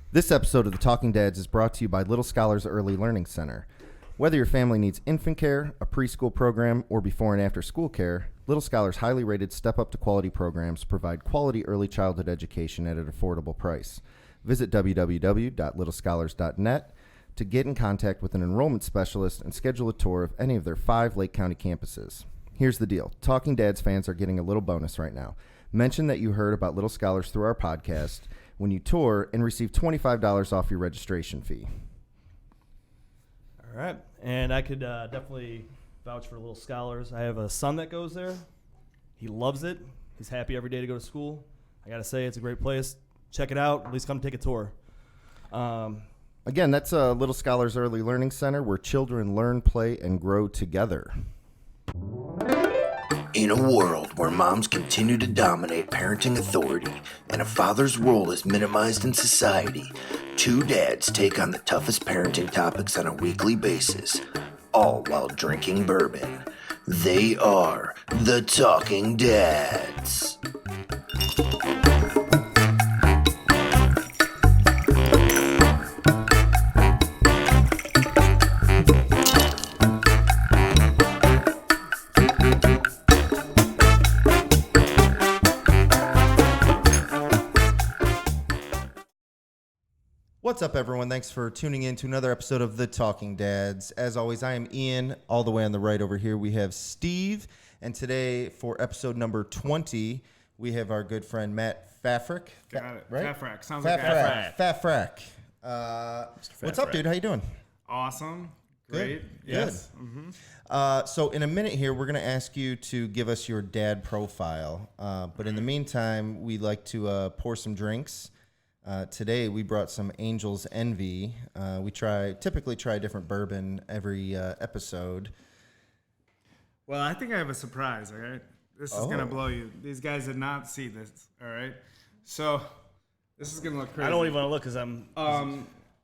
This episode of The Talking Dads is brought to you by Little Scholars Early Learning Center. Whether your family needs infant care, a preschool program, or before and after school care, Little Scholars' highly rated Step Up to Quality programs provide quality early childhood education at an affordable price. Visit www.littlescholars.net to get in contact with an enrollment specialist and schedule a tour of any of their 5 Lake County campuses. Here's the deal. Talking Dads fans are getting a little bonus right now. Mention that you heard about Little Scholars through our podcast when you tour and receive $25 off your registration fee. All right. And I could definitely vouch for Little Scholars. I have a son that goes there. He loves it. He's happy every day to go to school. I got to say, it's a great place. Check it out. At least come take a tour. Again, that's Little Scholars Early Learning Center, where children learn, play, and grow together. In a world where moms continue to dominate parenting authority and a father's role is minimized in society, 2 dads take on the toughest parenting topics on a weekly basis, all while drinking bourbon. They are the Talking Dads. What's up, everyone? Thanks for tuning in to another episode of The Talking Dads. As always, I am Ian. All the way on the right over here, we have Steve. And today, for episode number 20, we have our good friend Matt Fafrak. Got it. Right? Fafrak. Sounds like Fafrak. Fafrak. What's up, dude? How you doing? Awesome. Good. Great. Yes. Mm-hmm. So in a minute here, we're going to ask you to give us your dad profile. But in the meantime, we'd like to pour some drinks. Today we brought some Angel's Envy. We typically try different bourbon every episode. Well, I think I have a surprise, all right? This is going to blow you. These guys did not see this, all right? So this is going to look crazy. I don't even want to look because I'm...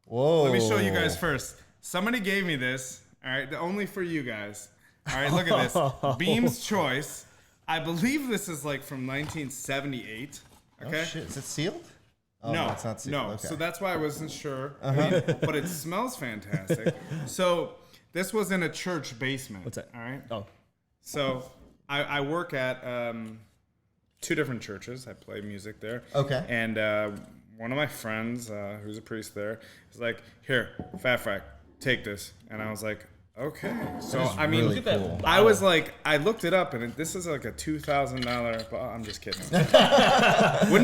Whoa. Let me show you guys first. Somebody gave me this, all right? Only for you guys. All right, look at this. Beam's Choice. I believe this is like from 1978, okay? Oh, shit. Is it sealed? Oh, No, it's not sealed. no. Okay. So that's why I wasn't sure. But it smells fantastic. So this was in a church basement. What's that? All right. Oh. So I work at 2 different churches. I play music there. Okay. And one of my friends, who's a priest there, was like, "Here, Fafrak, take this." And I was like, "Okay." So I mean, really cool. I was like, I looked it up, and this is like a $2,000. I'm just kidding. Wouldn't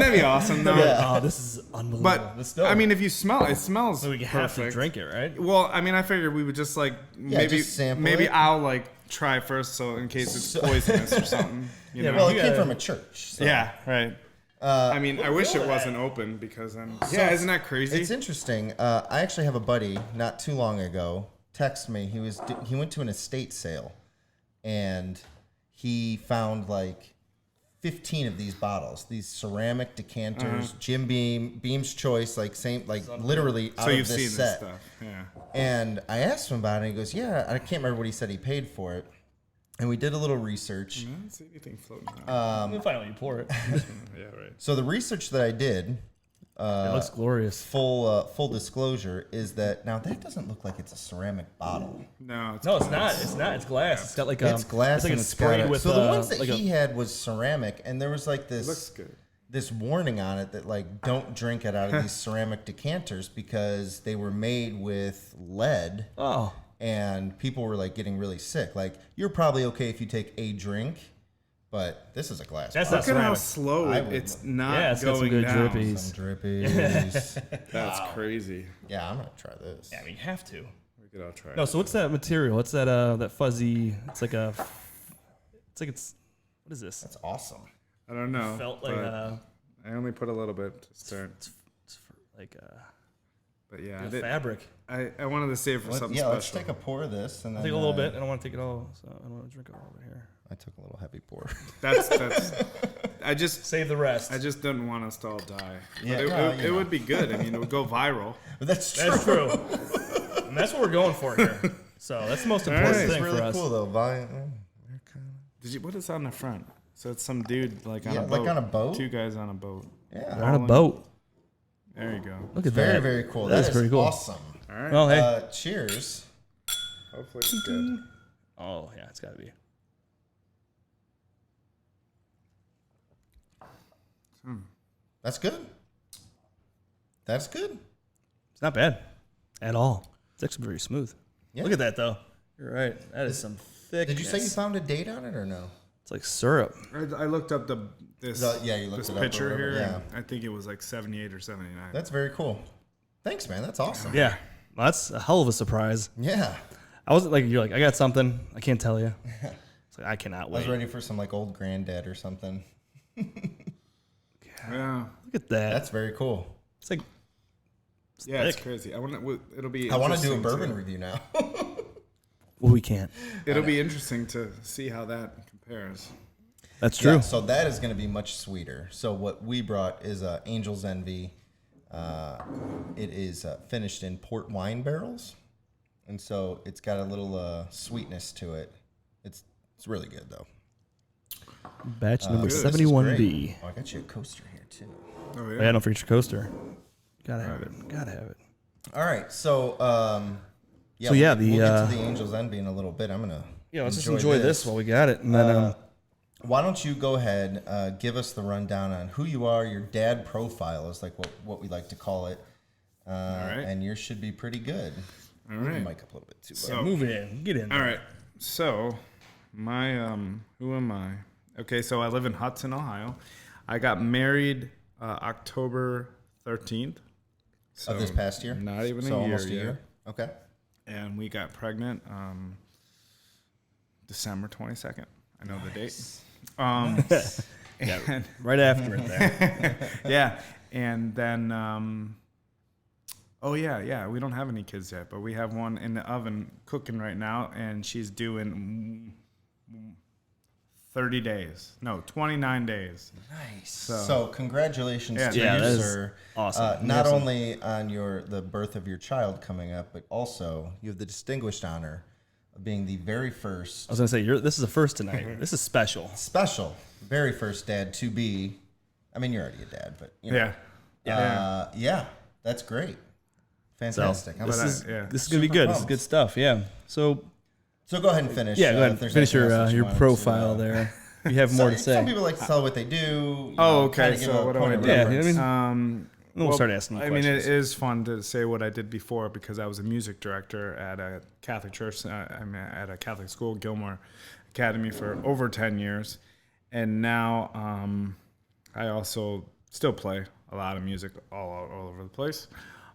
that be awesome, though? Yeah. Oh, this is unbelievable. But I mean, if you smell it, smells So we have perfect. to drink it, right? Well, I mean, I figured we would just like just sample maybe it. I'll like try first, so in case it's poisonous or something. You know? Well, it You came gotta- from a church. So. Yeah, right. I mean, I wish it wasn't open because then. Yeah, isn't that crazy? It's interesting. I actually have a buddy not too long ago text me. He went to an estate sale, and he found like 15 of these bottles, these ceramic decanters, Jim Beam's Choice, like literally out so of you've this seen set. this stuff, yeah. And I asked him about it, and he goes, "Yeah." I can't remember what he said he paid for it. And we did a little research. I don't see anything floating around. We'll find out when you pour it. Yeah, right. So the research that I did, It looks glorious. full disclosure, is that now that doesn't look like it's a ceramic bottle. No, it's No, it's not. It's not. It's glass. It's got like It's glass It's like and it's it's got sprayed it. with. So the ones that like he had was ceramic, and there was like looks this good. this warning on it that like don't drink it out of these ceramic decanters because they were made with lead. Oh. And people were like getting really sick. Like, you're probably okay if you take a drink, but this is a glass. That's bottle. not Look at how ceramic. slow I would it's look. not Yeah, it's got some going good down. drippies. Some drippies. That's crazy. Yeah, I'm gonna try this. Yeah, I mean, you have to. We could all try. No, so what's that material? What's that? That fuzzy? It's like a. It's like it's. What is this? That's awesome. I don't know. Felt like but I only put a little bit to start. it's for like But yeah, fabric. I wanted to save for something special. Let's take a pour of this, and then Take a little bit. I don't want to take it all, so I don't want to drink it all over here. I took a little heavy pour. That's. I just Save the rest. I just didn't want us to all die. Yeah, But it would be good. I mean, it would go viral. That's true. That's true. And that's what we're going for here. So that's the most important right. It's thing really for us. cool though. Did you? What is on the front? So it's some dude like on Yeah, a boat. like on a boat? 2 guys on a boat. Yeah. We're on a boat. There you go. Look at Very, that. very cool. That's That is pretty cool. awesome. All right. Well, hey. Cheers. Hopefully it's good. Oh, yeah, it's got to be. That's good. That's good. It's not bad at all. It's actually very smooth. Yeah. Look at that, though. You're right. That is some thickness. Did you say you found a date on it or no? It's like syrup. I looked up this You looked this it up. picture or whatever. here. Yeah. And I think it was like 78 or 79. That's very cool. Thanks, man. That's awesome. Yeah. Well, that's a hell of a surprise. Yeah. I wasn't like, you're like, I got something. I can't tell you. It's like, I cannot I wait. was ready for some like old granddad or something. Yeah. Look at that. That's very cool. It's like, Yeah, it's thick. crazy. It'll be. I want to do a interesting bourbon review now. Well, we can't. It'll be interesting to see how that compares. That's true. Yeah, so that is going to be much sweeter. So what we brought is Angel's Envy. It is finished in port wine barrels, and so it's got a little sweetness to it. It's really good though. Batch number This is 71B. great. Oh, I got you a coaster here too. Oh Oh, yeah, don't forget your coaster. Gotta have it. Gotta have it. All right, so So, yeah, we'll get the, to the Angel's Envy in a little bit. I'm gonna Let's just enjoy this while we got it. And then, Why don't you go ahead, give us the rundown on who you are? Your dad profile is like what we like to call it, right. and yours should be pretty good. All Move the right. mic up a little bit too. So- move it in. Get in. All right. So, my who am I? Okay, so I live in Hudson, Ohio. I got married October 13th. So Of this past year? Not even So a year almost a yet. year. Okay. And we got pregnant December 22nd. I know the date. And Right after it there. yeah, and then we don't have any kids yet, but we have one in the oven cooking right now, and she's due in 29 days. Nice. So- So congratulations Yeah, to yeah, you, that is sir. awesome. Not Awesome. only on the birth of your child coming up, but also you have the distinguished honor of being the very first I was gonna say this is a first tonight. This is special. special, very first dad to be. I mean, you're already a dad, but you know, Yeah. that's great. So Fantastic. I'm this glad- is yeah. this is gonna be Super good. This is pumped. good stuff. Yeah. So So go ahead and finish. yeah, go if ahead. there's Finish anything else that your wanted to, profile there. You have more to say. Some people like to tell what they do. you Oh, know, okay. kinda give So a what do point I of do? Yeah, reference. I mean, we'll start asking you I mean, it questions. is fun to say what I did before because I was a music director at a Catholic church. I'm at a Catholic school, Gilmore Academy, for over 10 years. And now I also still play a lot of music all over the place.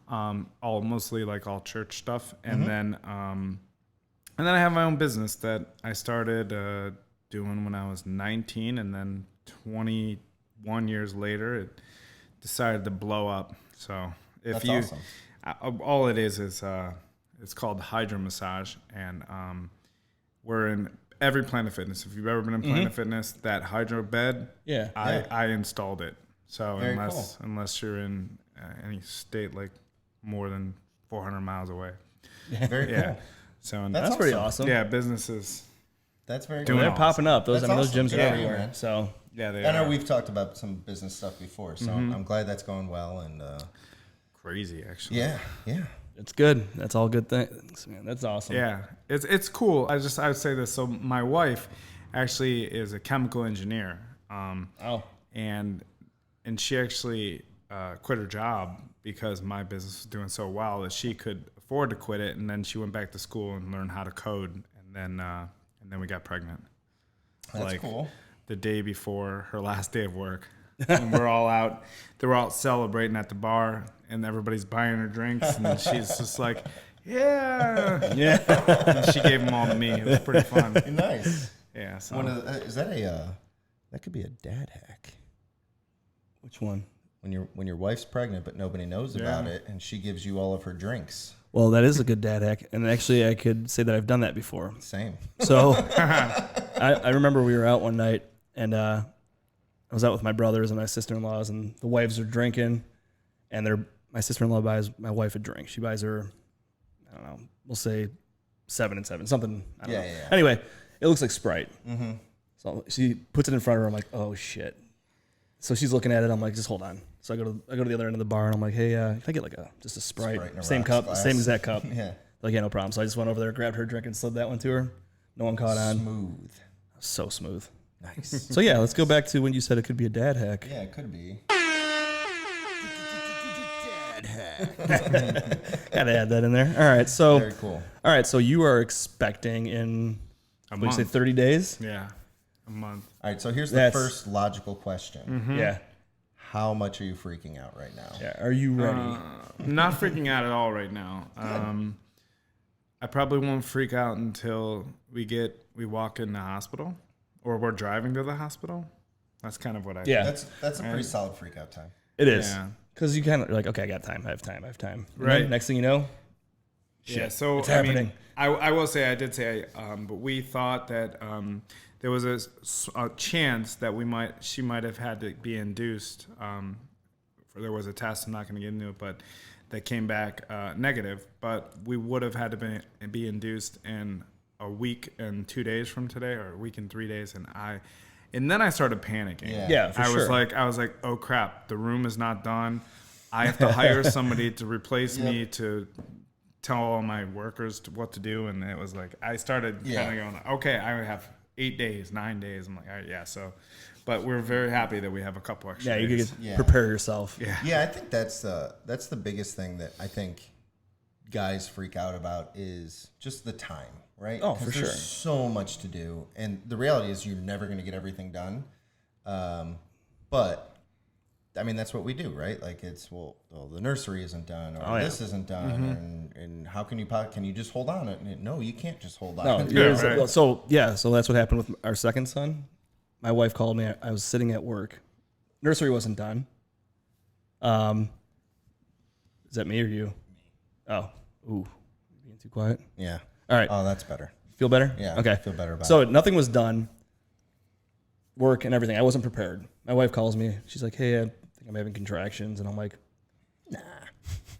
All mostly like all church stuff. And then I have my own business that I started doing when I was 19, and then 21 years later, it decided to blow up. So if That's you, awesome. all it is it's called Hydro Massage, and we're in every Planet Fitness. If you've ever been in Planet Fitness, that hydro bed, Yeah. I installed it. So Very unless you're in any state like more than 400 miles away, Very yeah. cool. So and That's pretty awesome. yeah, businesses. That's very Well, cool. they're popping up. Those That's those awesome. gyms are Good for you, everywhere. man. So Yeah, they I know are we've talked about some business stuff before, so I'm glad that's going well. And crazy actually. yeah, it's good. That's all good things, man. That's awesome. Yeah, it's cool. I would say this. So my wife actually is a chemical engineer, Oh. and she actually quit her job because my business was doing so well that she could afford to quit it, and then she went back to school and learned how to code, and then we got pregnant. that's cool. The day before her last day of work, and we're all out. They were out celebrating at the bar, and everybody's buying her drinks, and she's just like, "Yeah." Yeah. And she gave them all to me. It was pretty fun. Nice. Yeah. So Is that that could be a dad hack Which one? when your wife's pregnant but nobody knows about it, and she gives you all of her drinks. Well, that is a good dad hack, and actually, I could say that I've done that before. Same. So, I remember we were out one night, and I was out with my brothers and my sister-in-laws, and the wives are drinking, and my sister-in-law buys my wife a drink. She buys her, I don't know, we'll say 7 and 7, something. I don't know. Yeah. Anyway, it looks like Sprite. So she puts it in front of her. I'm like, oh shit. So she's looking at it. I'm like, just hold on. So I go to the other end of the bar and I'm like, hey, can I get like just a Sprite in a same rocks cup, glass. same exact cup. Yeah. Like, yeah, no problem. So I just went over there, grabbed her drink, and slid that one to her. No one caught on. Smooth. So smooth. Nice. So yeah, let's go back to when you said it could be a dad hack. Yeah, it could be. Gotta add that in there. All right, so Very cool. All right, so you are expecting in A what do you say, month. 30 days? Yeah, a month. All right, so here's the That's- first logical question. Yeah. How much are you freaking out right now? Yeah. Are you ready? I'm not freaking out at all right now. I probably won't freak out until we walk in the hospital or we're driving to the hospital. That's kind of what I Yeah. That's a pretty solid freak out time. It is. Yeah. Because you kind of like, okay, I got time. I have time. And then Right. next thing you know, Yeah, so it's I mean, happening. I will say I did say, but we thought that there was a chance that she might have had to be induced. There was a test. I'm not going to get into it, but that came back negative. But we would have had to be induced in a week and 2 days from today, or a week and 3 days, and then I started panicking. Yeah, for I sure. was like, oh crap, the room is not done. I have to hire somebody to replace me to tell all my workers what to do, and it was like I started kind of going, okay, I would have 8 days, 9 days. I'm like, all right, yeah. So, but we're very happy that we have a couple extra. yeah, you days. could prepare yourself. Yeah. Yeah, I think that's the biggest thing that I think guys freak out about is just the time, right? Oh, 'Cause for there's sure. so much to do, and the reality is you're never going to get everything done. But I mean, that's what we do, right? Like it's well the nursery isn't done, or this isn't done, and how can you just hold on? And no, you can't just hold on. No, right. so that's what happened with our second son. My wife called me. I was sitting at work. Nursery wasn't done. Is that me or you? Oh, ooh, being too quiet. Yeah. All right. Oh, that's better. Feel better? Yeah. Okay. I feel better about So it. nothing was done. Work and everything. I wasn't prepared. My wife calls me. She's like, "Hey, I think I'm having contractions," and I'm like, "Nah,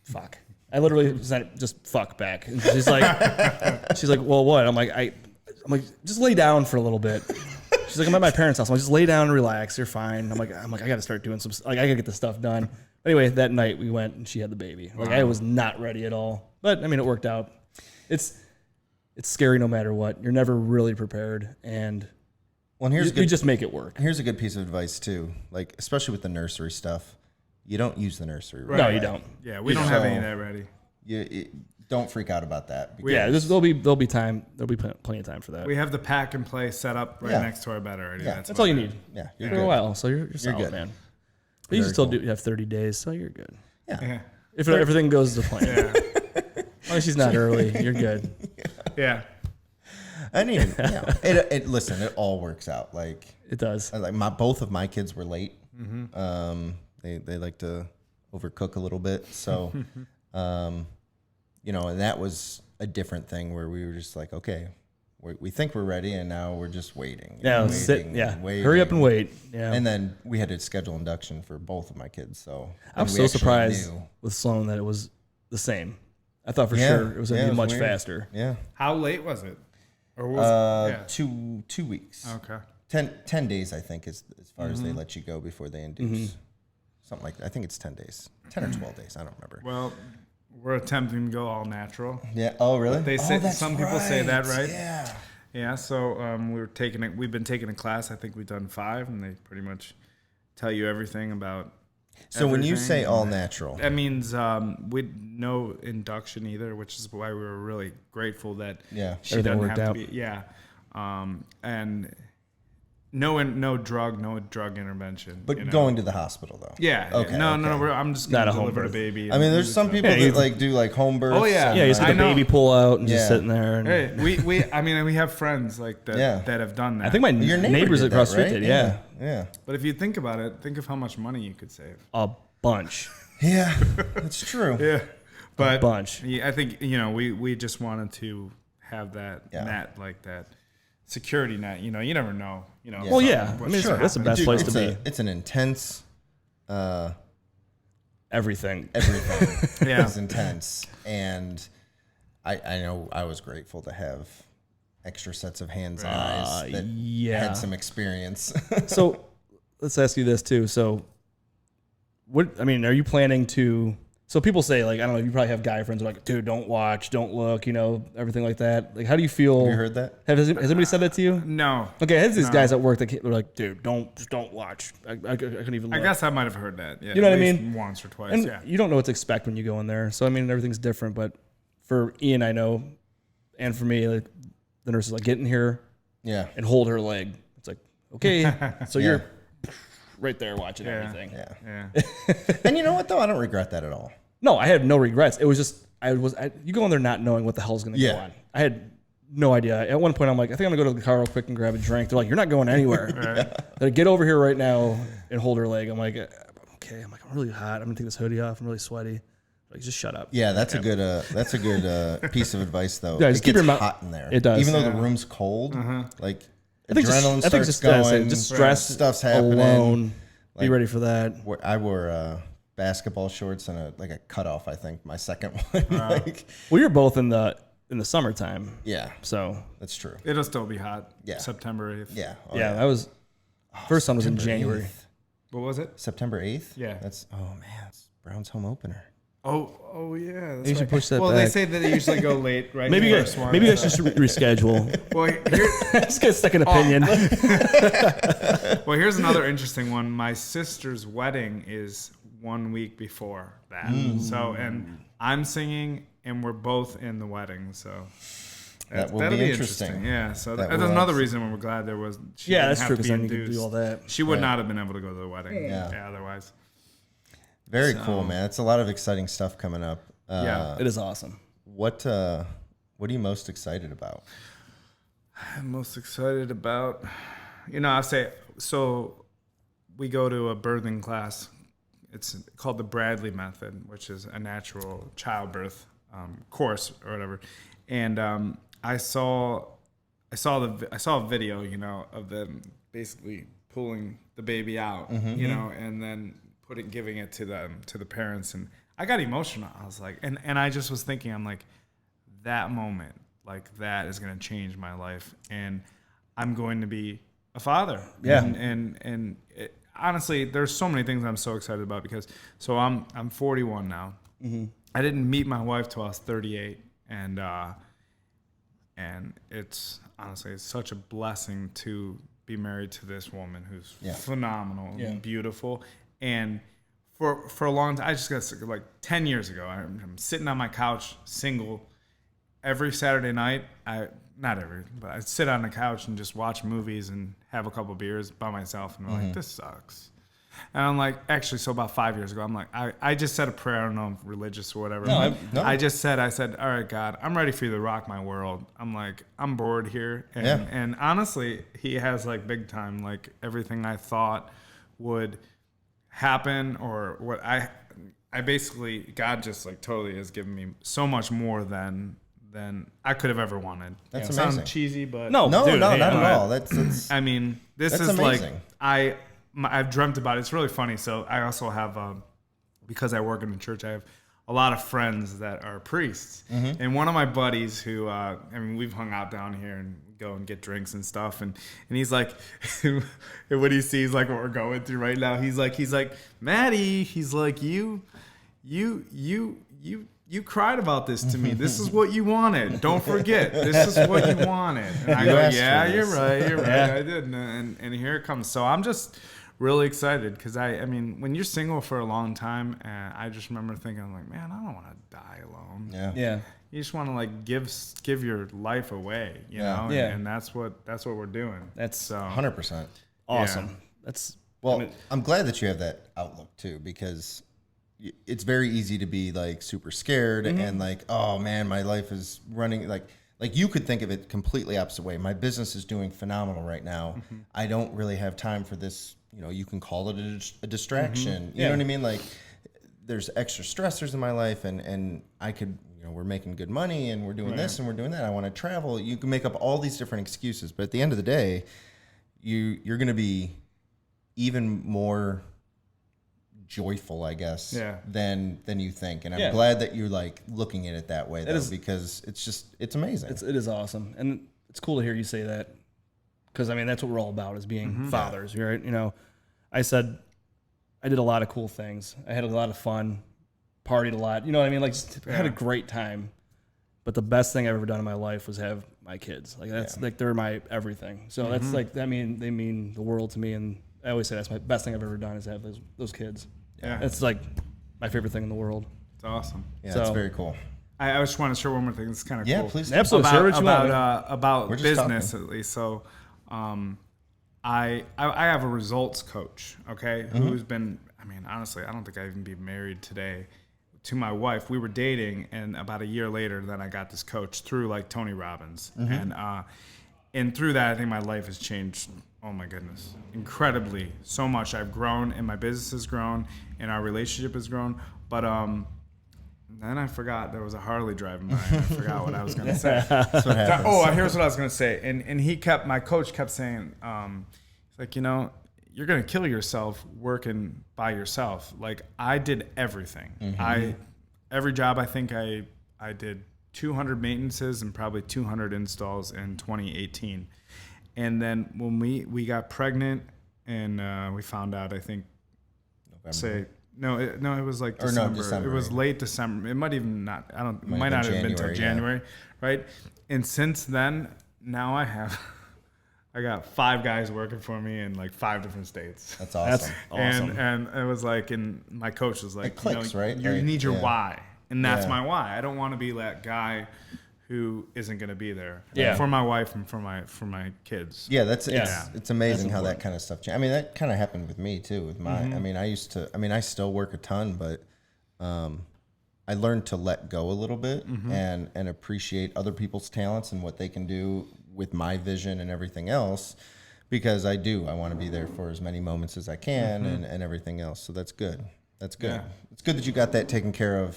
fuck." I literally said just fuck back. And she's like, "Well, what?" I'm like, just lay down for a little bit. She's like, "I'm at my parents' house." I'm like, "Just lay down and relax. You're fine." I'm like, I got to start doing I got to get this stuff done. Anyway, that night we went and she had the baby. Like I was not ready at all, but I mean, it worked out. It's scary no matter what. You're never really prepared, and Well, and you just make it work. Here's a good piece of advice too, like especially with the nursery stuff. You don't use the nursery, right? No, you don't. Yeah, we don't have any of that ready. Don't freak out about that. because- Yeah, there'll be time. There'll be plenty of time for that. We have the pack and play set up right Yeah. next to our bed already. Yeah. That's about all you it. need Yeah, for you're a good. while. So you're solid, good. man. But you Very still cool. do have 30 days, so you're good. Yeah. If everything goes to plan, Yeah. as long as she's not early, you're good. Yeah. I mean, listen, it all works out. Like It does. both of my kids were late. They like to overcook a little bit, so and that was a different thing where we were just like, okay, we think we're ready, and now we're just waiting. Yeah, and sit. waiting Yeah, and waiting. hurry up and wait. Yeah. And then we had to schedule induction for both of my kids. So I'm we so actually surprised knew. with Sloan that it was the same. I thought for Yeah. sure it was going to Yeah, be it was much weird. faster. Yeah, How late was it? Or was it? 2 weeks. Okay. 10 days, I think, is as far as they let you go before they induce. Something like that. I think it's 10 days. 10 or 12 days. I don't remember. Well, we're attempting to go all natural. Yeah. Oh, really? They say that's some people say that, right? Yeah. Yeah. So we've been taking a class. I think we've done 5, and they pretty much tell you everything about. So when you everything, say and all natural, that means with no induction either, which is why we were really grateful that Yeah. she Everything doesn't worked have out. to be and no drug intervention. but going to the hospital though. Yeah. Okay. No. okay. I'm just Not gonna a home deliver a birth. baby. I mean, there's some people Yeah, that you- like do like home births. Oh, yeah. and, Yeah, you just like- let the I know. baby pull out and just Yeah. sitting there. And Hey, we have friends like that Yeah. that have done that. I think my Your neighbor neighbors did across the that, street right? did. Yeah. Yeah. But if you think about it, think of how much money you could save. A bunch. Yeah. That's true. Yeah, but bunch. I think we just wanted to have that Yeah. net, like that security net. You never know. Well, yeah. I mean, Sure. that's the best Dude, place it's to be. It's an intense. Everything. Everything Yeah. is intense, and I know I was grateful to have extra sets of hands and eyes that yeah. had some experience. So let's ask you this too. So what I mean, are you planning to? So people say like, I don't know, you probably have guy friends who are like, dude, don't watch, don't look, everything like that. Like, how do you feel? Have you heard that? Has anybody said that to you? No. Okay, has these guys at work that they're like, dude, don't watch. I couldn't even look. I guess I might have heard that. Yeah, you know what I at least mean? Once or twice. And yeah. you don't know what to expect when you go in there. So I mean, everything's different. But for Ian, I know, and for me, like, the nurse is like, get in here, and hold her leg. It's like, okay, so you're right there watching everything. Yeah. And you know what though? I don't regret that at all. No, I had no regrets. It was just you go in there not knowing what the hell's going to go on. I had no idea. At one point, I'm like, I think I'm going to go to the car real quick and grab a drink. They're like, you're not going anywhere. They're like, get over here right now and hold her leg. I'm like, okay. I'm like, I'm really hot. I'm going to take this hoodie off. I'm really sweaty. Like, just shut up. Yeah, that's a good piece of advice though. Yeah, it just keep gets your mouth hot in there. It does. Even though the room's cold, like I think adrenaline I think starts just going. just stress stuff's happening. alone. Be Like, ready for that. I wore basketball shorts and a cutoff. I think my second one. Like, Well, you're both in the summertime. yeah, So that's true. It'll still be hot. Yeah. September 8th. Yeah. Oh, yeah, that was first one was in September January. 8th. What was it? September 8th? Yeah. That's man, it's Brown's home opener. Oh yeah. That's You should right. push that Well, back. they say that they usually go late, right? Maybe you First guys, one. maybe you guys should reschedule. Well, here, Just get a second opinion. well, here's another interesting one. My sister's wedding is 1 week before that. So, and I'm singing, and we're both in the wedding. So That will that'll be interesting. Yeah. So That that's will another absolutely- reason when we're glad there was. She Yeah, didn't that's have true to because be then you can induced. do all that. She would Yeah. not have been able to go to the wedding. Yeah. Otherwise. Very cool, man. It's a lot of exciting stuff coming up. Yeah. It is awesome. What are you most excited about? I'm most excited about, I say, so we go to a birthing class. It's called the Bradley method, which is a natural childbirth course or whatever. And I saw a video, of them basically pulling the baby out, and then giving it to the parents. And I got emotional. I was like, and I just was thinking, I'm like, that moment, like that is going to change my life, and I'm going to be a father. Yeah. And honestly, there's so many things I'm so excited about because I'm 41 now. Mm-hmm. I didn't meet my wife till I was 38, and it's honestly it's such a blessing to be married to this woman who's phenomenal, and beautiful, and for a long time, I just got like 10 years ago, I'm sitting on my couch, single. Every Saturday night, but I'd sit on the couch and just watch movies and have a couple beers by myself, and I'm like, this sucks. And I'm like, actually, so about 5 years ago, I'm like, I just said a prayer. I don't know if religious or whatever. No. I said, all right, God, I'm ready for you to rock my world. I'm like, I'm bored here. And honestly, he has like big time, like everything I thought would happen or what I basically, God just like totally has given me so much more than I could have ever wanted. That's It amazing. sounds cheesy, but No, dude, not hey, at all. That's I mean, this That's is amazing. like I've dreamt about it. It's really funny. So I also have because I work in the church, I have a lot of friends that are priests, and one of my buddies who we've hung out down here and go and get drinks and stuff, and he's like, when he sees like what we're going through right now, he's like Maddie, he's like you cried about this to me. This is what you wanted. Don't forget. This is what you wanted. And I go, asked yeah, for you're this." right. You're right. I did. And here it comes. So I'm just really excited because I mean, when you're single for a long time, I just remember thinking, I'm like, man, I don't want to die alone. Yeah. You just want to like give your life away, you know? Yeah. And that's what we're doing. That's So 100%. awesome. Yeah. That's Well, I'm glad that you have that outlook too, because it's very easy to be like super scared and like, oh man, my life is running like you could think of it completely opposite way. My business is doing phenomenal right now. I don't really have time for this. You can call it a distraction. You know what I mean? Like there's extra stressors in my life and I could, we're making good money and we're doing this and we're doing that. I want to travel. You can make up all these different excuses, but at the end of the day, you're going to be even more joyful, I guess, than you think. And I'm glad that you're like looking at it that way, though, because it's amazing. it is awesome, and it's cool to hear you say that because I mean that's what we're all about is being fathers, right? I I did a lot of cool things. I had a lot of fun, partied a lot. You know what I mean? Like, just had a great time. But the best thing I've ever done in my life was have my kids. Like, that's like they're my everything. So that's like, they mean the world to me. And I always say that's my best thing I've ever done is have those kids. Yeah. It's like my favorite thing in the world. It's awesome. Yeah, So- that's very cool. I just want to share one more thing. It's kind of Yeah, cool. please. Absolutely. Share what you want. About We're just business talking. at least. So, I have a results coach. Okay, who's been. I mean, honestly, I don't think I'd even be married today to my wife. We were dating, and about a year later, then I got this coach through like Tony Robbins, and through that, I think my life has changed. Oh my goodness, incredibly, so much. I've grown, and my business has grown, and our relationship has grown. But then I forgot there was a Harley driving by. And I forgot what I was going to say. That's what happens. Oh, here's what I was going to say. And my coach kept saying, he's like, you're going to kill yourself working by yourself. Like, I did everything. Every job, I think I did 200 maintenances and probably 200 installs in 2018. And then when we got pregnant and we found out, I think, November. it was like Or no, December. December. It was late December. It might even not. It might not have been until January, January, right? And since then, now I got 5 guys working for me in like 5 different states. That's awesome. That's awesome. And it was like, and my coach was like, It clicks, right? You Like, need your yeah. why, and that's Yeah. my why. I don't want to be that guy who isn't going to be there Yeah. for my wife and for my kids. Yeah, Yeah. it's amazing how that kind of stuff changes. I mean, that kind of happened with me too. With my, I mean, I still work a ton, but I learned to let go a little bit and appreciate other people's talents and what they can do with my vision and everything else, because I want to be there for as many moments as I can and everything else. So that's good. That's good. Yeah. It's good that you got that taken care of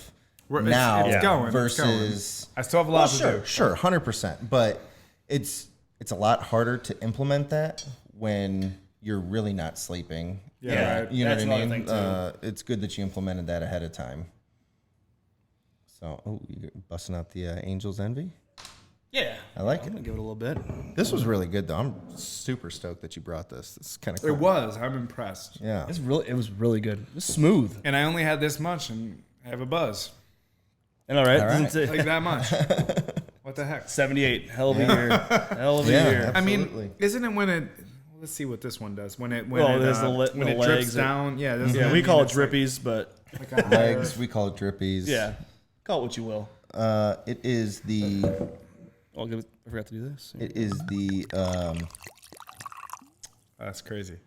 It's now going, versus. I still have a lot to do. Sure, 100%. But it's a lot harder to implement that when you're really not sleeping. Yeah, right. You know That's what I another mean? thing, too. It's good that you implemented that ahead of time. So, you're busting out the Angels Envy? Yeah. I like I'm it. going to give it a little bit. This was really good, though. I'm super stoked that you brought this. This is kind of cool. It was. I'm impressed. Yeah. It was really good. It's smooth. And I only had this much and I have a buzz. And all right. All right. It's a- Like that much. What the heck? 78. Hell of a year. Hell of a Yeah. year. I mean, Absolutely. isn't it when it? Let's see what this one does. When it there's the when the it legs drips that- down. Yeah, Yeah, we call it drippies, but Like a higher- Legs, we call it drippies. yeah. Call it what you will. It is the. I forgot to do this. It is the. That's crazy.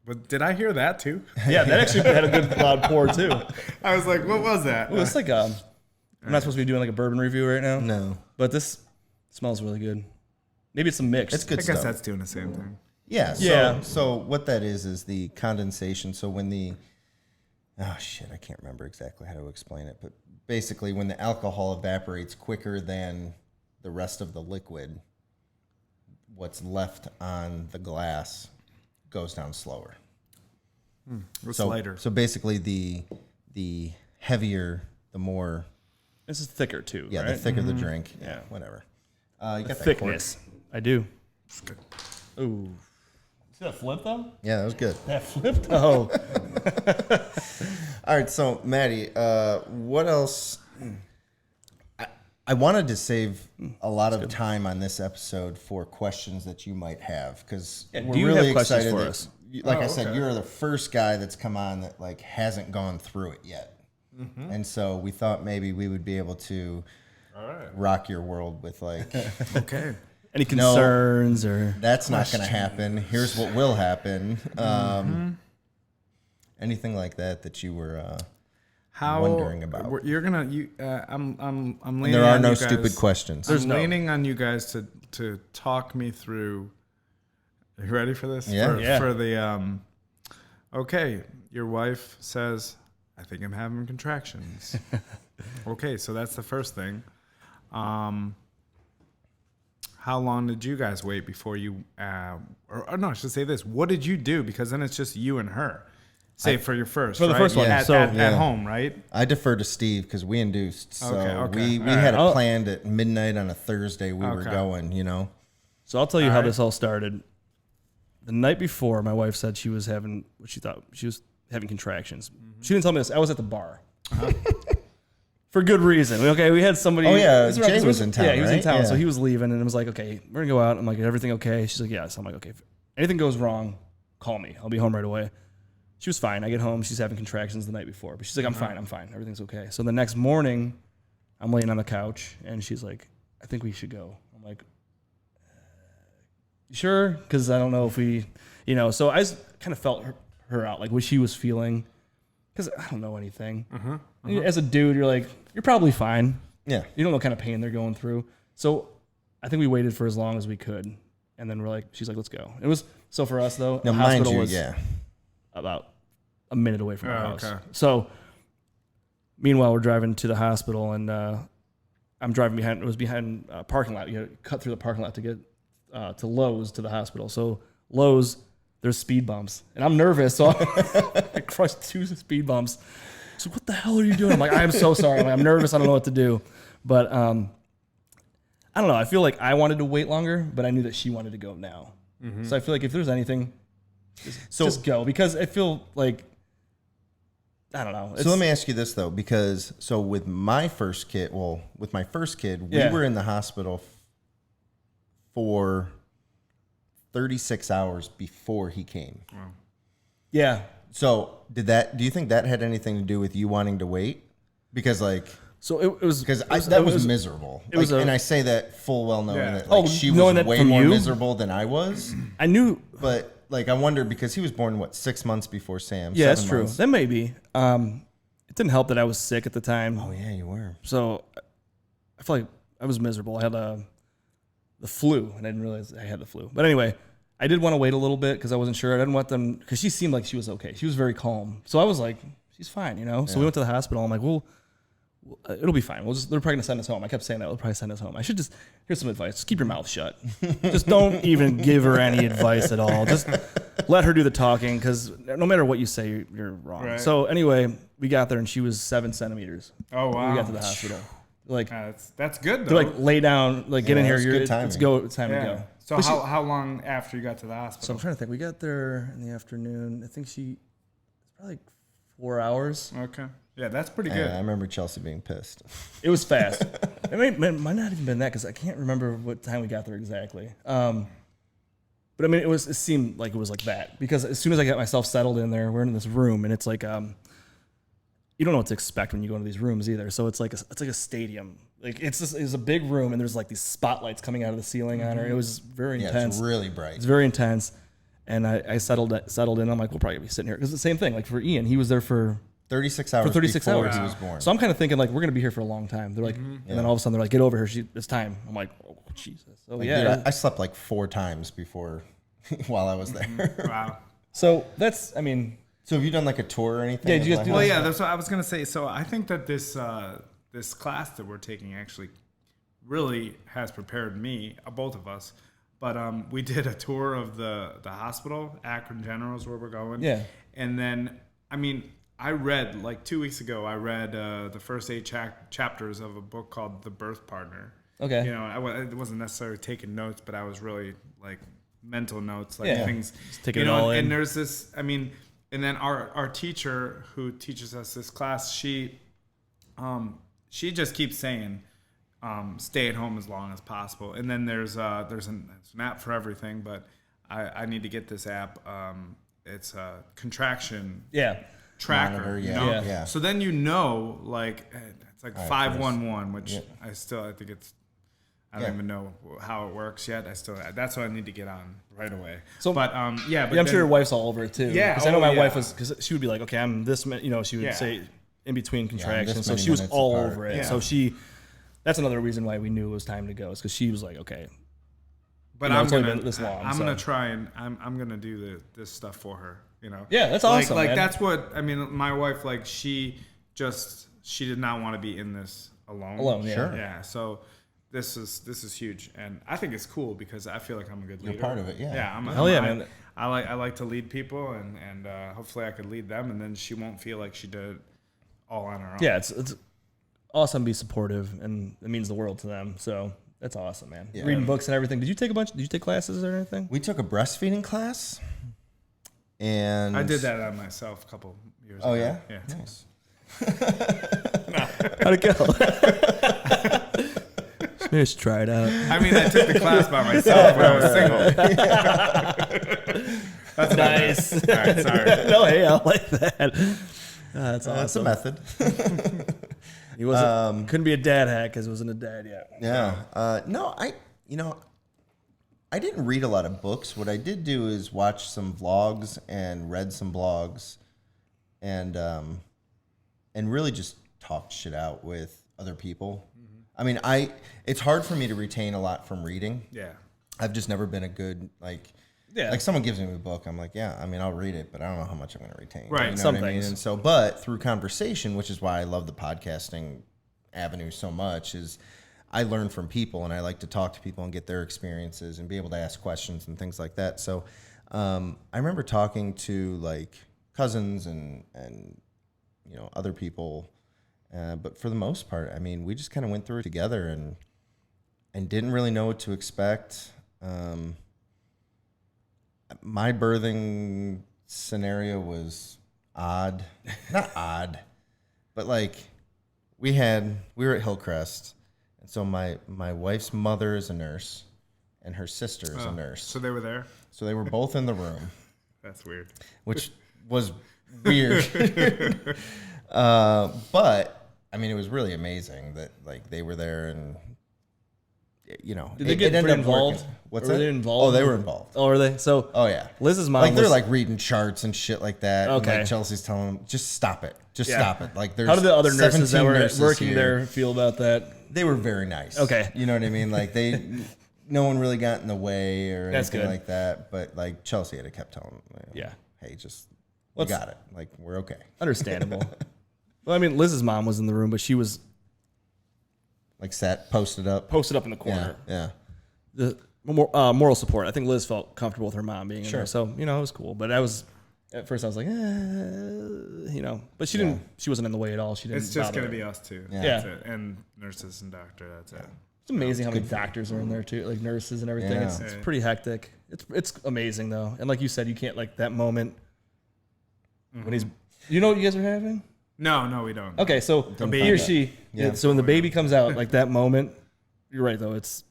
But did I hear that too? Yeah, that actually had a good loud pour, too. I was like, what was that? Well, it's like I'm not supposed to be doing like a bourbon review right now. No. But this smells really good. Maybe it's a mix. It's good I stuff. guess that's doing the same thing. Yeah. So, Yeah. So what that is the condensation. So when the, oh shit, I can't remember exactly how to explain it, but basically when the alcohol evaporates quicker than the rest of the liquid, what's left on the glass goes down slower. It's So lighter. So basically the heavier, the more, This is thicker too. yeah, right? the thicker the drink. Yeah. Whatever. You got that thickness. I do. It's good. Ooh. See that flip though? Yeah, that was good. That flip though. All right, so Maddie, what else? I wanted to save a lot of time on this episode for questions that you might have, because Yeah, we're do you really have questions excited for that, us? like I Oh, said, okay. you're the first guy that's come on that like hasn't gone through it yet, and so we thought maybe we would be able to rock your world with like. Okay. Any concerns or That's not going to happen. Here's what will happen. Anything like that you were wondering about. You're gonna. I'm leaning. There are on no you guys. stupid questions. I'm leaning on you guys to talk me through. Are you ready for this? Yeah. Yeah. For the okay, your wife says, "I think I'm having contractions." Okay, so that's the first thing. How long did you guys wait before you? Or no, I should say this. What did you do? Because then it's just you and her. Say for your first. For the right? first one, At, so- at Yeah. home, right? I defer to Steve because we induced. So Okay. we All had it right. planned at midnight on a Thursday. We were Okay. going, you know. So I'll tell you how Alright. this all started. The night before, my wife said she was having what she thought she was having contractions. She didn't tell me this. I was at the bar. For good reason. Okay, we had somebody. Oh, yeah, Jay was in town, Yeah, he was in right? town, Yeah. so he was leaving, and it was like, okay, we're going to go out. I'm like, everything okay? She's like, yeah. So I'm like, okay, if anything goes wrong, call me. I'll be home right away. She was fine. I get home. She's having contractions the night before. But she's like, I'm fine. Everything's okay. So the next morning, I'm laying on the couch, and she's like, I think we should go. I'm like, you sure? Because I don't know if we, so I kind of felt her out, like what she was feeling. Because I don't know anything. As a dude, you're like, you're probably fine. Yeah. You don't know what kind of pain they're going through. So I think we waited for as long as we could. And then she's like, let's go. It was, so for us though, Now, the mind hospital you, was yeah. about a minute away from our house. Okay. So meanwhile, we're driving to the hospital, and I'm driving behind a parking lot. You had to cut through the parking lot to get to Lowe's to the hospital. So Lowe's, there's speed bumps, and I'm nervous, so I crushed 2 speed bumps. So what the hell are you doing? I'm like, I'm so sorry. I'm nervous. I don't know what to do. But I don't know. I feel like I wanted to wait longer, but I knew that she wanted to go now. So I feel like if there's anything, just go, because I feel like, I don't know. So let me ask you this though, because with my first kid, we were in the hospital for 36 hours before he came. Wow. Yeah. So do you think that had anything to do with you wanting to wait? Because So it was that was miserable. And I say that full well knowing that she knowing was that way from more you? miserable than I was. I knew. But I wonder, because he was born 6 months before Sam. Yeah, that's 7 true. months. That may be. It didn't help that I was sick at the time. Oh yeah, you were. So I feel like I was miserable. I had the flu, and I didn't realize I had the flu. But anyway, I did want to wait a little bit because I wasn't sure. I didn't want them, because she seemed like she was okay. She was very calm. So I was like, she's fine, So we went to the hospital. I'm like, well, it'll be fine. They're probably gonna send us home. I kept saying that they'll probably send us home. I should here's some advice. Just keep your mouth shut. Just don't even give her any advice at all. Just let her do the talking, because no matter what you say, you're wrong. Right. So anyway, we got there and she was 7 centimeters. Oh wow. We got to the hospital. Like, that's good though. they're like, lay down, like get in here. that's good timing. Let's go. It's time to go. So But how long after you got to the So hospital? I'm trying to think. We got there in the afternoon. I think it's probably like 4 hours. Okay. Yeah, that's pretty good. Yeah, I remember Chelsea being pissed. It was fast. It might not even been that, because I can't remember what time we got there exactly. But I mean, it seemed like it was like that, because as soon as I got myself settled in there, we're in this room, and it's like you don't know what to expect when you go into these rooms either. So it's like a stadium. Like it's a big room, and there's like these spotlights coming out of the ceiling on her. It was very intense. It's really bright. It's very intense. And I settled in. I'm like, we'll probably be sitting here, because the same thing. Like for Ian, he was there for 36 hours. for 36 before hours he was born. So I'm kind of thinking like, we're gonna be here for a long time. They're like, and then all of a sudden they're like, get over here. It's time. I'm like, oh Jesus. So yeah. Dude, I slept 4 times before while I was there. Wow. So that's, I mean, So have you done a tour or anything? Yeah, did you of guys my do Well, house? yeah, that's what I was gonna say. So I think that this class that we're taking actually really has prepared me, both of us. But we did a tour of the hospital. Akron General is where we're going. Yeah. And then, I mean, I read 2 weeks ago. I read the first 8 chapters of a book called The Birth Partner. okay. I wasn't necessarily taking notes, but I was really mental notes, Yeah. things. Just taking it all in. And there's this. I mean, and then our teacher who teaches us this class, she just keeps saying, stay at home as long as possible. And then there's an app for everything, but I need to get this app. It's a contraction tracker. Monitor, you yeah, know? yeah. So then it's like 511, which I think it's. I don't even know how it works yet. That's what I need to get on right away. So, but yeah, I'm sure your wife's all over it too. Yeah, because I know my yeah. wife was, because she would be like, okay, I'm this, she would Yeah. say in between contractions. this So many she was minutes all apart. over it. Yeah. So that's another reason why we knew it was time to go, is because she was like, okay. But You know, I'm it's only gonna been this long, I'm so. gonna try and I'm gonna do this stuff for her. Yeah, that's awesome, man. That's what I mean. My wife, she did not want to be in this alone. Alone, yeah. Sure. Yeah. So this is huge, and I think it's cool because I feel like I'm a good leader. You're part of it, yeah. Yeah. Hell yeah, man. I like to lead people, and hopefully I could lead them, and then she won't feel like she did it all on her own. Yeah, it's awesome to be supportive, and it means the world to them. So that's awesome, man. Yeah. Reading books and everything. Did you take classes or anything? We took a breastfeeding class, And I did that on myself a couple years ago. Oh yeah, Yeah. nice. How'd it go? Just try it out. I mean, I took the class by myself when I was single. That's Nice. All right, sorry. No, hey, I like that. That's That's a awesome. method. He wasn't couldn't be a dad hack because he wasn't a dad yet. Yeah. No, I didn't read a lot of books. What I did do is watch some vlogs and read some blogs, and really just talked shit out with other people. I mean, it's hard for me to retain a lot from reading. Yeah. I've just never been a good like someone gives me a book, I'm like, yeah, I mean, I'll read it, but I don't know how much I'm going to retain. Right. You know Some what I mean? things. And so, but through conversation, which is why I love the podcasting avenue so much, is I learn from people, and I like to talk to people and get their experiences and be able to ask questions and things like that. So, I remember talking to like cousins and other people, but for the most part, I mean, we just kind of went through it together and didn't really know what to expect. My birthing scenario was odd, not odd, but like we were at Hillcrest, and so my wife's mother is a nurse, and her sister is a nurse. So they were there? So they were both in the room, That's weird. which was weird. But I mean, it was really amazing that like they were there, and Did they get ended pretty up working. involved? What's Were that? they involved? Oh, they were involved. Oh, are they? So, Oh yeah. Liz's mom Like they're was- like reading charts and shit like that. Okay. And like Chelsea's telling them, just stop it. Just Yeah. stop it. Like there's How did the other nurses that 17 were nurses working here. there feel about that? They were very nice. Okay. You know what I mean? Like no one really got in the way or That's anything good. like that. But like Chelsea had kept telling them, Yeah. hey, just we Let's- got it. Like we're okay. Understandable. Well, I mean, Liz's mom was in the room, but she was Like posted up. posted up in the Yeah. corner. Yeah. The moral support. I think Liz felt comfortable with her mom being in Sure. there, so it was cool. But at first I was like, but she didn't. She wasn't in the way at all. She didn't. It's just bother going to her. be us two. Yeah. That's it. And nurses and doctor. That's it. It's amazing how many doctors are in there too, like nurses and everything. Yeah. It's pretty hectic. It's amazing though, and like you said, you can't like that moment when he's. You know what you guys are having? No, we don't. Okay, so Didn't he find or out. she. Yeah. So when the baby comes out, like that moment, you're right though. It's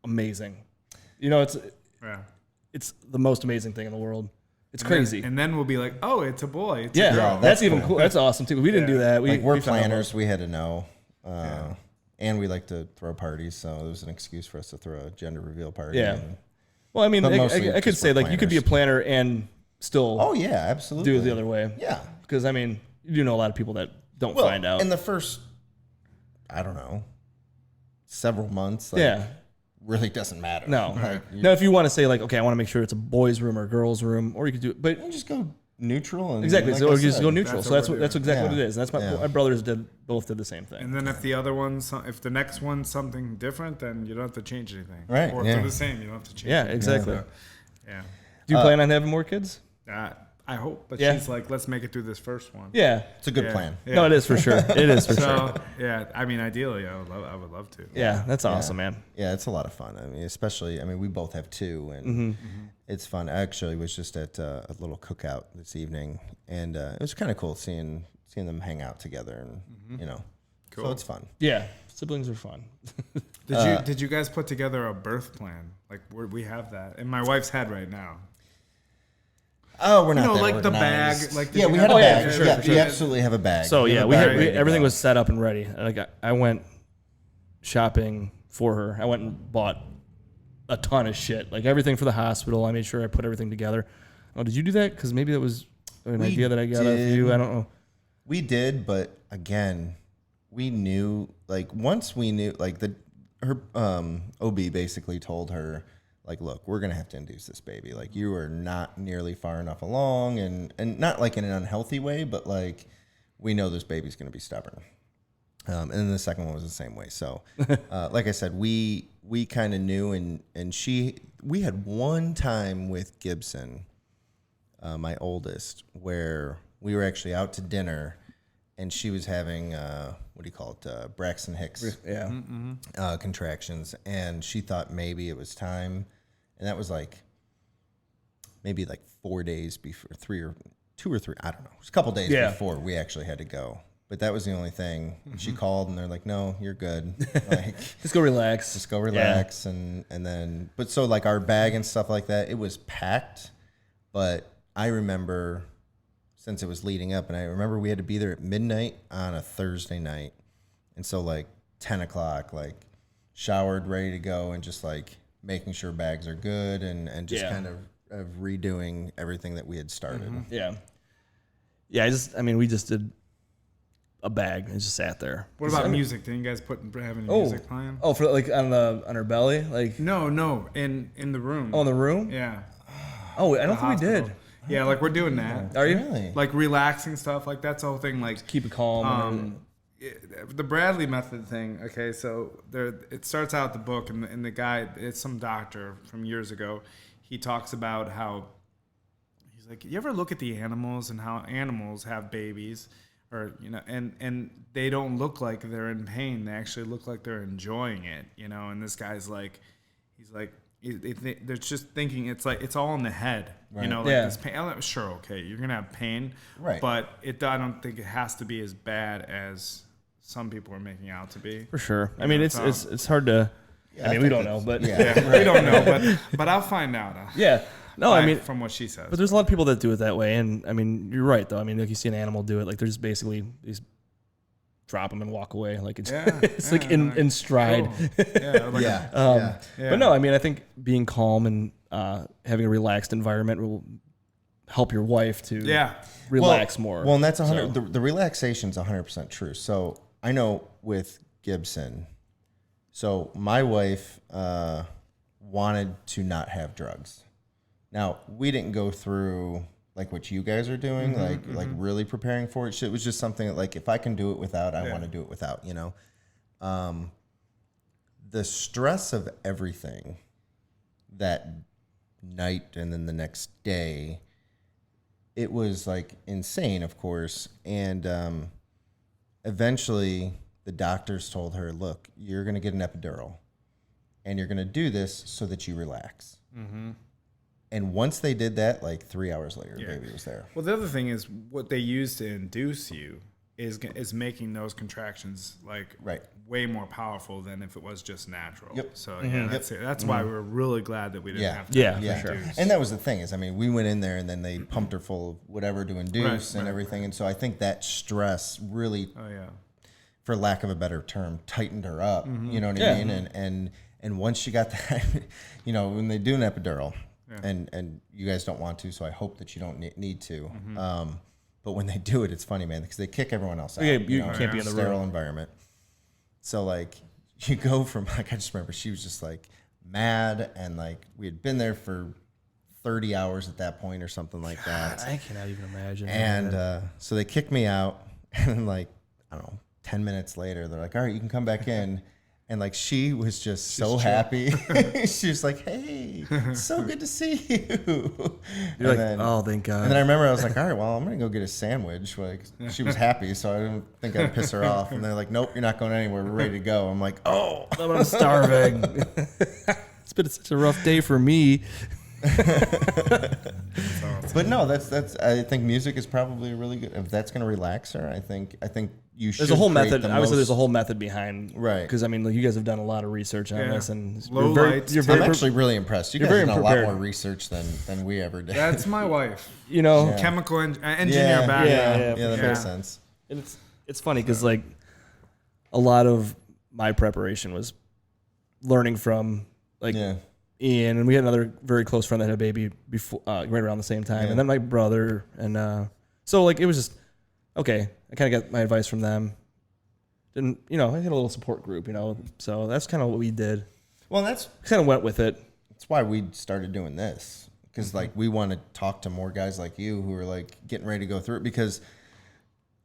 amazing. Yeah. It's the most amazing thing in the world. It's crazy. And then we'll be like, oh, it's a boy. It's a Yeah, girl. that's that's even cool. cool. That's awesome too. We didn't do that. Like we're we found out. planners. We had to know. And we like to throw parties, so it was an excuse for us to throw a gender reveal party. Yeah. And- Well, I mean, But I mostly could just say we're like you could be a planner and still Oh yeah, absolutely. do it the other way. Yeah. Because I mean, you do know a lot of people that don't Well, find out. in the first, I don't know, several months. Like, Yeah. really doesn't matter. No. Like, Now, if you want to say like, okay, I want to make sure it's a boys' room or a girls' room, or you could do it, but you just go neutral. And exactly, like so I you just said, go neutral. That's So what that's we're exactly doing. what it is. And that's Yeah. my brothers both did the same thing. And then if the other one's, if the next one's something different, then you don't have to change anything. Right, Or if yeah. they're the same, you don't have to change Yeah, anything. exactly. So, yeah. Do you plan on having more kids? I hope. But Yeah. she's like, let's make it through this first one. Yeah. It's a good Yeah. plan. Yeah. No, it is for sure. It is for sure. So, yeah, I mean, ideally, I would love to. Yeah, that's awesome, man. Yeah, it's a lot of fun. I mean, especially, we both have two, and it's fun. I actually was just at a little cookout this evening, and it was kind of cool seeing them hang out together, and Cool. so it's fun. Yeah, siblings are fun. Did you guys put together a birth plan? Like we have that, and my wife's had right now. Oh, we're not know, that like the organized. bag, like did yeah, you we have had a a bag? bag. For sure, Yeah, for we sure. absolutely have a bag. So yeah, have a we bag had ready to everything go. was set up and ready. Like I went shopping for her. I went and bought a ton of shit, like everything for the hospital. I made sure I put everything together. Oh, did you do that? Because maybe that was an We idea that I got off did. you. I don't know. We did, but again, we knew, like, once we knew, like, her OB basically told her, like, look, we're gonna have to induce this baby. Like, you are not nearly far enough along, and not like in an unhealthy way, but like, we know this baby's gonna be stubborn. And then the second one was the same way. So, like I said, we kind of knew, and we had one time with Gibson, my oldest, where we were actually out to dinner, and she was having what do you call it, Braxton Hicks Yeah. contractions, and she thought maybe it was time, and that was like maybe like 4 days before, 2 or 3, I don't know. It was a couple days before we actually had to go. But that was the only thing. She called and they're like, "No, you're good. Like, Just go relax. just go relax." And then, but so like our bag and stuff like that, it was packed. But I remember, since it was leading up, and I remember we had to be there at midnight on a Thursday night, and so like 10 o'clock, like showered, ready to go, and just like making sure bags are good, and just kind of redoing everything that we had started. Yeah. We just did a bag and just sat there. What about music? Didn't you guys have any music playing? Oh, for like on her belly, like No, in the room. Oh, in the room. Yeah. Oh, I don't think we did. Yeah, like we're doing that. Are you Really? Like relaxing stuff, like that's the whole thing. Like keep it calm? the Bradley method thing. Okay, so it starts out the book, and the guy, it's some doctor from years ago. He talks about how he's like, you ever look at the animals and how animals have babies, or and they don't look like they're in pain. They actually look like they're enjoying it, And this guy's like, he's like, they're just thinking it's like it's all in the head, Right. This pain. Sure, okay, you're gonna have pain, Right. But I don't think it has to be as bad as some people are making out to be. For sure. I mean, it's hard to. Yeah, we don't know, but We don't know, but I'll find out. yeah. No, From what she says. but there's a lot of people that do it that way, and I mean, you're right though. I mean, like you see an animal do it, like they're just basically drop them and walk away, like it's like in stride. Cool. Yeah. But no, I mean, I think being calm and having a relaxed environment will help your wife to relax more. Well, and that's 100. The relaxation's 100% true. So I know with Gibson. So my wife wanted to not have drugs. Now, we didn't go through like what you guys are doing, like really preparing for it. It was just something that, like, if I can do it without, I want to do it without, The stress of everything that night and then the next day, it was like insane, of course. And eventually the doctors told her, look, you're going to get an epidural and you're going to do this so that you relax. And once they did that, like 3 hours later, baby was there. Well, the other thing is what they use to induce you is making those contractions like way more powerful than if it was just natural. Yep. So that's why we're really glad that we didn't have to induce. And that was the thing is, I mean, we went in there and then they pumped her full of whatever to induce and everything. And so I think that stress really, for lack of a better term, tightened her up. You know what I mean? And once she got that, when they do an epidural, and you guys don't want to, so I hope that you don't need to. But when they do it, it's funny, man, because they kick everyone else out. You can't be in the sterile room. environment. So like you go from like, I just remember she was just like mad, and like we had been there for 30 hours at that point or something like that. I cannot even imagine. And so they kicked me out, and like, I don't know, 10 minutes later, they're like, all right, you can come back in. And like she was just so happy. She was like, "Hey, it's so good to see you." You're like, "Oh, thank God." And then I remember I was like, "All right, well, I'm gonna go get a sandwich." Like she was happy, so I didn't think I'd piss her off. And they're like, "Nope, you're not going anywhere. We're ready to go." I'm like, "Oh, I'm starving." It's been such a rough day for me. But no, that's. I think music is probably really good. If that's gonna relax her, I think you should. There's a whole method. Obviously, there's a whole method behind, right? Because I mean, like, you guys have done a lot of research on this, and I'm actually really impressed. You guys have done a lot more research than we ever did. That's my wife. Chemical engineer background. Yeah, that makes sense. And it's funny because like a lot of my preparation was learning from like Ian, and we had another very close friend that had a baby before, right around the same time, and then my brother, and so like it was just okay. I kind of got my advice from them. Didn't I had a little support group, so that's kind of what we did. Well, that's kind of went with it. That's why we started doing this, because like we want to talk to more guys like you who are like getting ready to go through it, because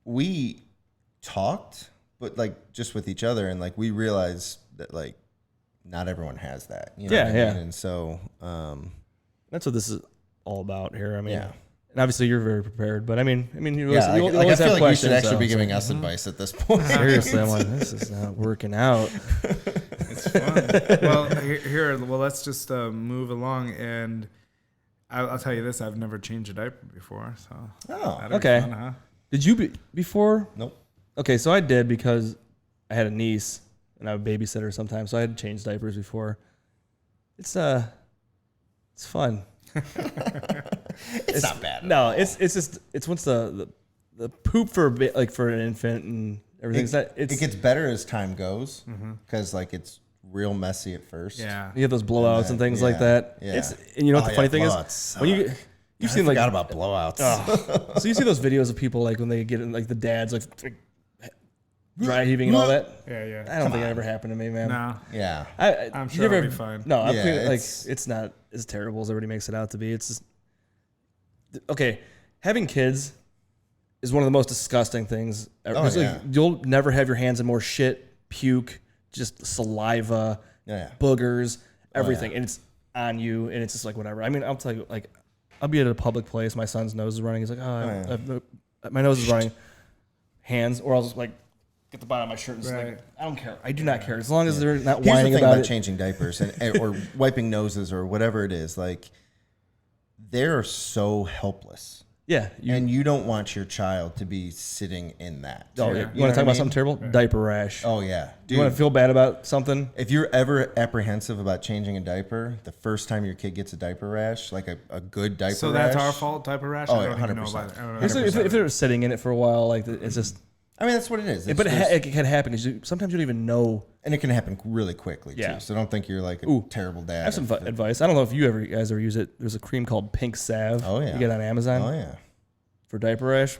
we talked, but like just with each other, and like we realized that like not everyone has that. You know what I mean? And so that's what this is all about here. I mean, and obviously you're very prepared, but I mean, you I always feel have like questions. You should actually be giving us advice at this point. Seriously, I'm like, this is not working out. It's fun. Well, let's just move along. And I'll tell you this: I've never changed a diaper before, so Oh, that'd be okay. fun, huh? Did you before? Nope. Okay, so I did because I had a niece and I would babysit her sometimes, so I had changed diapers before. It's fun. It's not bad. No, it's just once the poop for for an infant and everything. It gets better as time goes because like it's real messy at first. Yeah. You have those blowouts and things like yeah, that. yeah. And you know what the Oh, funny yeah, thing is blowouts when you've I seen like forgot about blowouts. so you see those videos of people like when they get in, like the dads like dry heaving and all that. Yeah. I don't think it ever happened to me, man. No. Yeah. I'm you sure it'll ever- be fine. No, I've Yeah, cleaned, like it's- it's not as terrible as everybody makes it out to be. It's just okay. Having kids is one of the most disgusting things ever. Oh, 'Cause, yeah. like, you'll never have your hands in more shit, puke, just saliva, Yeah. boogers, everything, yeah. and it's on you, and it's just like whatever. I mean, I'll tell you, like, I'll be at a public place, my son's nose is running. He's like, my nose is running. Hands, or I'll just like get the bottom of my shirt and just Right. like, I don't care. I do not care as long as they're not Here's the whining thing about about it. changing diapers or wiping noses or whatever it is. Like, they're so helpless. Yeah, And you don't want your child to be sitting in that. Oh, You yeah. know You want to talk what I about mean? something terrible? Diaper rash. Oh, yeah. You want to feel bad about something? If you're ever apprehensive about changing a diaper, the first time your kid gets a diaper rash, like a good diaper rash. So that's our fault, diaper rash? Oh, I don't even know 100%. about it. I don't know. Here's the- if they're sitting in it for a while, like it's just. I mean, that's what it is. But it can happen because sometimes you don't even know. And it can happen really quickly, Yeah. too. So don't think you're like a Ooh. terrible dad. I have some advice. I don't know if you guys ever use it. There's a cream called Pink Salve. Oh, yeah. You get it on Amazon Oh, yeah. for diaper rash.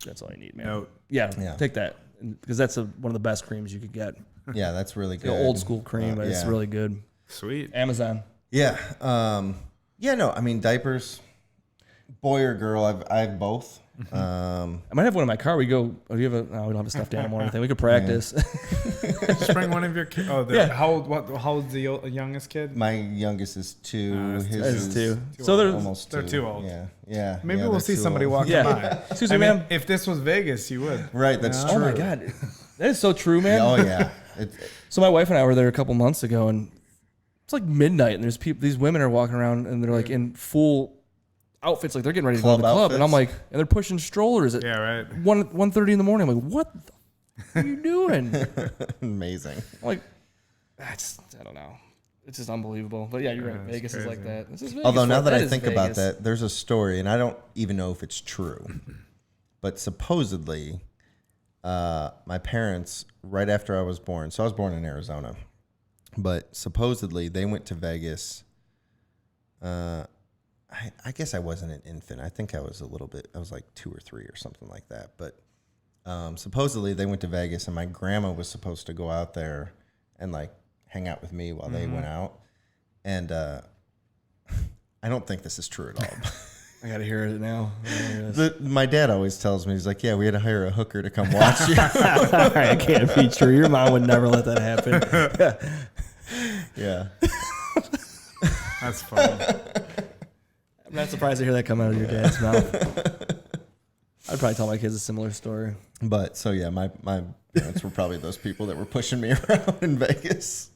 That's all you need, man. No. Yeah, Yeah. take that because that's one of the best creams you could get. Yeah, that's really good. The old school cream, but it's yeah. really good. Sweet. Amazon. Yeah. No, I mean, diapers, boy or girl, I have both. I might have one in my car. We go. Oh, do you have a? No, we don't have a stuffed animal or anything. We could practice. Just bring one of your kids. Oh, Yeah. how old's the youngest kid? My youngest is 2. that's His That's is two. too So old. they're almost They're 2. too old. Yeah. Maybe yeah, we'll they're see too somebody old. walking Yeah. by. Excuse me, I mean, ma'am. if this was Vegas, you would. Right, that's Oh true. my god, that is so true, man. Oh, yeah. So my wife and I were there a couple months ago, and it's like midnight, and there's people. These women are walking around, and they're like in full outfits, like they're getting ready to go to the Club club, and I'm like, outfits? and they're pushing strollers at Yeah, right. 1:30 in the morning. I'm like, what the f- are you doing? I'm Amazing. like, I don't know. It's just unbelievable. But yeah, you're right. Yeah, it's Vegas is like crazy. that. This is Vegas. Although now that I is think about Vegas. that, there's a story, and I don't even know if it's true, but supposedly, my parents, right after I was born, so I was born in Arizona, but supposedly they went to Vegas. I guess I wasn't an infant. I think I was I was like 2 or 3 or something like that. But supposedly they went to Vegas, and my grandma was supposed to go out there and like hang out with me while they went out. And I don't think this is true at all. I gotta hear it now. My dad always tells me, he's like, yeah, we had to hire a hooker to come watch you. All right, it can't be true. Your mom would never let that happen. Yeah. That's funny. I'm not surprised to hear that come out of your dad's mouth. I'd probably tell my kids a similar story. But so, yeah, my parents were probably those people that were pushing me around in Vegas.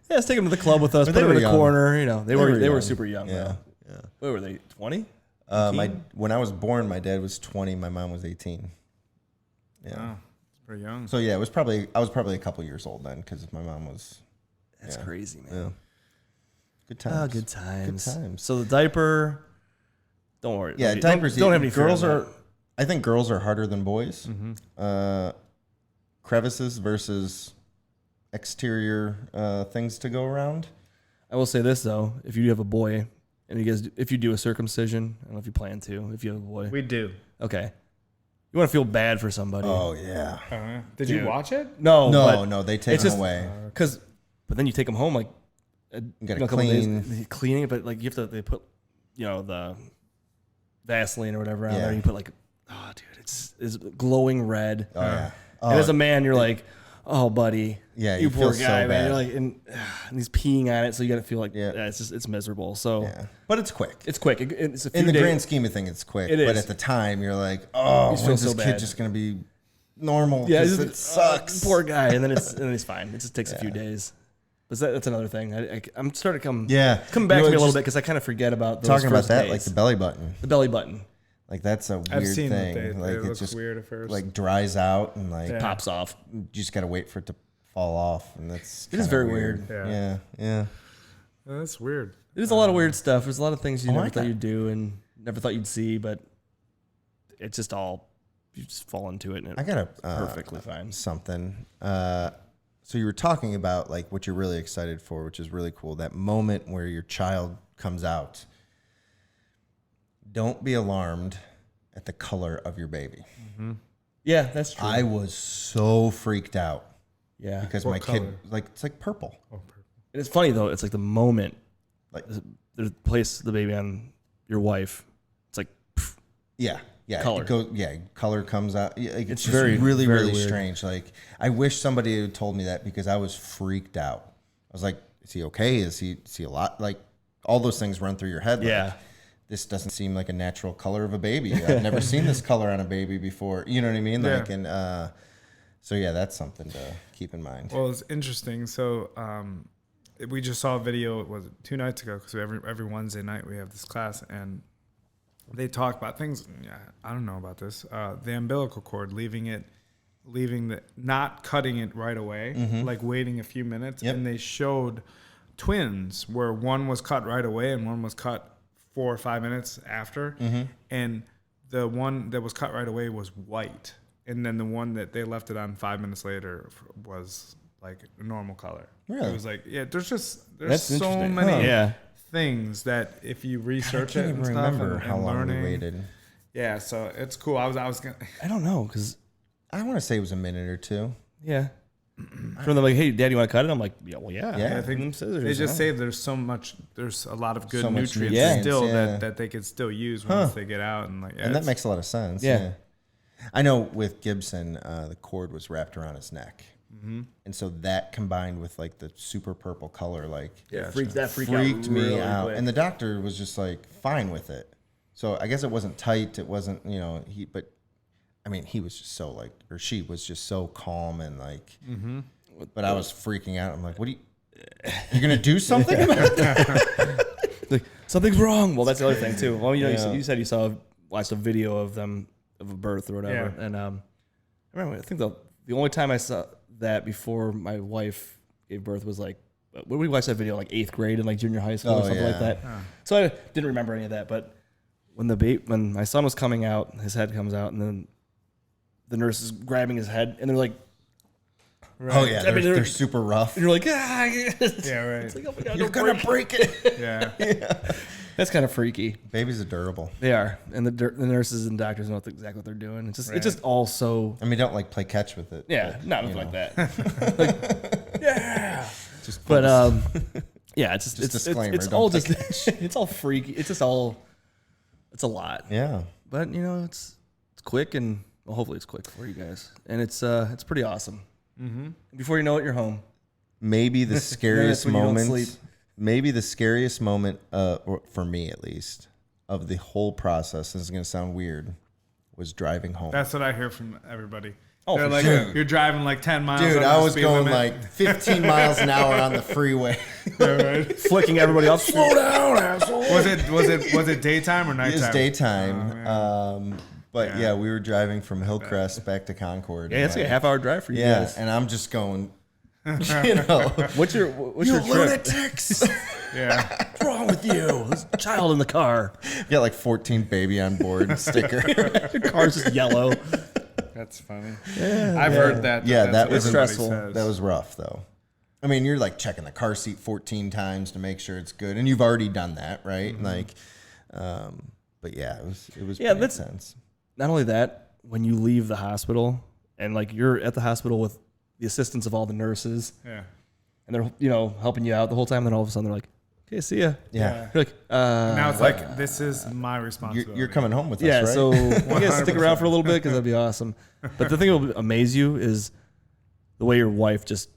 Yeah, let's take them to the club with us. But Put they them in were the young. corner. You know, they were young. super young. Yeah. Though. Yeah. What were they? 20? When I was born, my dad was 20, my mom was 18. Yeah. Wow, it's pretty young. So yeah, I was probably a couple years old then because my mom was. That's Yeah. crazy, man. Yeah. Good times. Oh, good times. Good times. So the diaper. Don't worry. Yeah, Don't- diapers. Don't have any fear girls on are. that. I think girls are harder than boys. Crevices versus exterior things to go around. I will say this though: if you have a boy, and if you do a circumcision, I don't know if you plan to. If you have a boy, We do. okay. You want to feel bad for somebody. Oh yeah. Did you watch it? No, No, they take it's them just- away. but then you take them home like You gotta a couple clean. days, cleaning it, but like you have to. They put the Vaseline or whatever on Yeah. there. And you put like, oh dude, it's glowing red. Oh yeah. And as a man, you're like, oh, buddy. Yeah, you you poor feel so guy, man. bad. You're like, and he's peeing on it, so you got to feel like, Yeah. it's miserable. So yeah, but it's quick. it's quick. It's a few In the days. grand scheme of things, it's quick. It But is. at the time, you're like, oh, You feel when's so this kid bad. just gonna be normal? Yeah, Yeah, it's it sucks. Poor guy, and then it's fine. It just takes a few days. But that's another thing. I'm starting to come Come back to me a little bit because I kind of forget about those talking about first that, days. like the belly button. The belly button. Like that's a weird I've seen thing. it. Like It it looks just weird at first. like dries out and like Pops off. you just gotta wait for it to fall off, and that's It is kinda very weird. Yeah. That's weird. There's a lot of weird stuff. There's a lot of things you Oh, never I thought got- you'd do and never thought you'd see, but it's just all, you just fall into it and I got a perfectly fine. something. So you were talking about like what you're really excited for, which is really cool. That moment where your child comes out. Don't be alarmed at the color of your baby. Yeah, that's true. I was so freaked out yeah. because What my color? kid, like, it's like purple. Oh, And it's funny though. It's like the moment, Like, there's place the baby on your wife. It's like, pff, yeah. Color. It goes, color comes out. Yeah, like, it's just very, really, very really weird. strange. Like, I wish somebody had told me that because I was freaked out. I was like, is he okay? Is he a lot? Like, all those things run through your head. Like, yeah. this doesn't seem like a natural color of a baby. I've never seen this color on a baby before. You know what I mean? Yeah. Like, and so yeah, that's something to keep in mind. Well, it's interesting. So we just saw a video. Was it 2 nights ago? Because every Wednesday night we have this class, and they talk about things. Yeah, I don't know about this. The umbilical cord, not cutting it right away, like waiting a few minutes. Yep. And they showed twins where one was cut right away and one was cut 4 or 5 minutes after, and the one that was cut right away was white, and then the one that they left it on 5 minutes later was like a normal color. Really? It was like, yeah, there's That's so interesting. many Huh. Yeah. things that if you I research can't it even and stuff remember and, how and long learning, we waited. yeah, so it's cool. I was gonna, I don't know because I want to say it was a minute or two. yeah. From them like, hey, Dad, you want to cut it? I'm like, yeah, well, yeah. Yeah. I think Them scissors, they just huh? say there's a lot of good So much nutrients nutrients, still yeah. that they could still use once they get out, and like, yeah, And that it's- makes a lot of sense. Yeah. I know with Gibson, the cord was wrapped around his neck. And so that combined with like the super purple color, like freaked freaked me out. And the doctor was just like fine with it. So I guess it wasn't tight. It wasn't, but I mean, he was just so like, or she was just so calm and like, but I was freaking out. I'm like, you're going to do something about that? like, something's wrong. Well, that's the other thing too. Well, Yeah. you said you watched a video of them of a birth or whatever, Yeah. and I remember I think the only time I saw that before my wife gave birth was like when we watched that video like 8th grade in like junior high school or something like that. So I didn't remember any of that, but when my son was coming out, his head comes out, and then the nurse is grabbing his head, and they're like, Oh yeah, I mean, they're super rough. and you're like, ah, yeah, right, it's like, oh my God, You're don't gonna break it. yeah. That's kind of freaky. Babies are durable. They are, and the nurses and doctors know exactly what they're doing. It's just all so I mean, don't like play catch with it. yeah, but, not you like know, that. Like, yeah, Just but yeah, it's Just disclaimer, it's don't all play just it's all freaky. It's just all it's a lot. yeah. But it's quick and well, hopefully it's quick for you guys, and it's pretty awesome. Mm-hmm. Before you know it, you're home. Maybe the scariest when you don't moment. sleep. Maybe the scariest moment, or for me at least, of the whole process. This is gonna sound weird. Was driving home. That's what I hear from everybody. Oh, They're for like, sure. you're driving like 10 miles. Dude, over I the was speed going limit. like 15 miles an hour on the freeway. Flicking everybody off. Slow down, asshole. Was it daytime or nighttime? It was daytime. Oh, man. But yeah, we were driving from Hillcrest back to Concord. Yeah, it's like a half-hour drive for you Yeah, guys. and I'm just going, you know, What's your trip? lunatics. Yeah. What's wrong with you? There's a child in the car. Got like 14 baby on board sticker. Your car's just yellow. That's funny. I've heard that. Yeah, that's that what was everybody stressful. says. That was rough though. I mean, you're like checking the car seat 14 times to make sure it's good, and you've already done that, right? Mm-hmm. Like, but yeah, it was Yeah, pretty that's- intense. Not only that, when you leave the hospital and like you're at the hospital with the assistance of all the nurses Yeah. and they're helping you out the whole time, then all of a sudden they're like, "Okay, see ya." Yeah, You're like, Now it's like, this is my responsibility. you're coming home with yeah. us, right? So you guys stick around for a little bit because that'd be awesome. But the thing that will amaze you is the way your wife just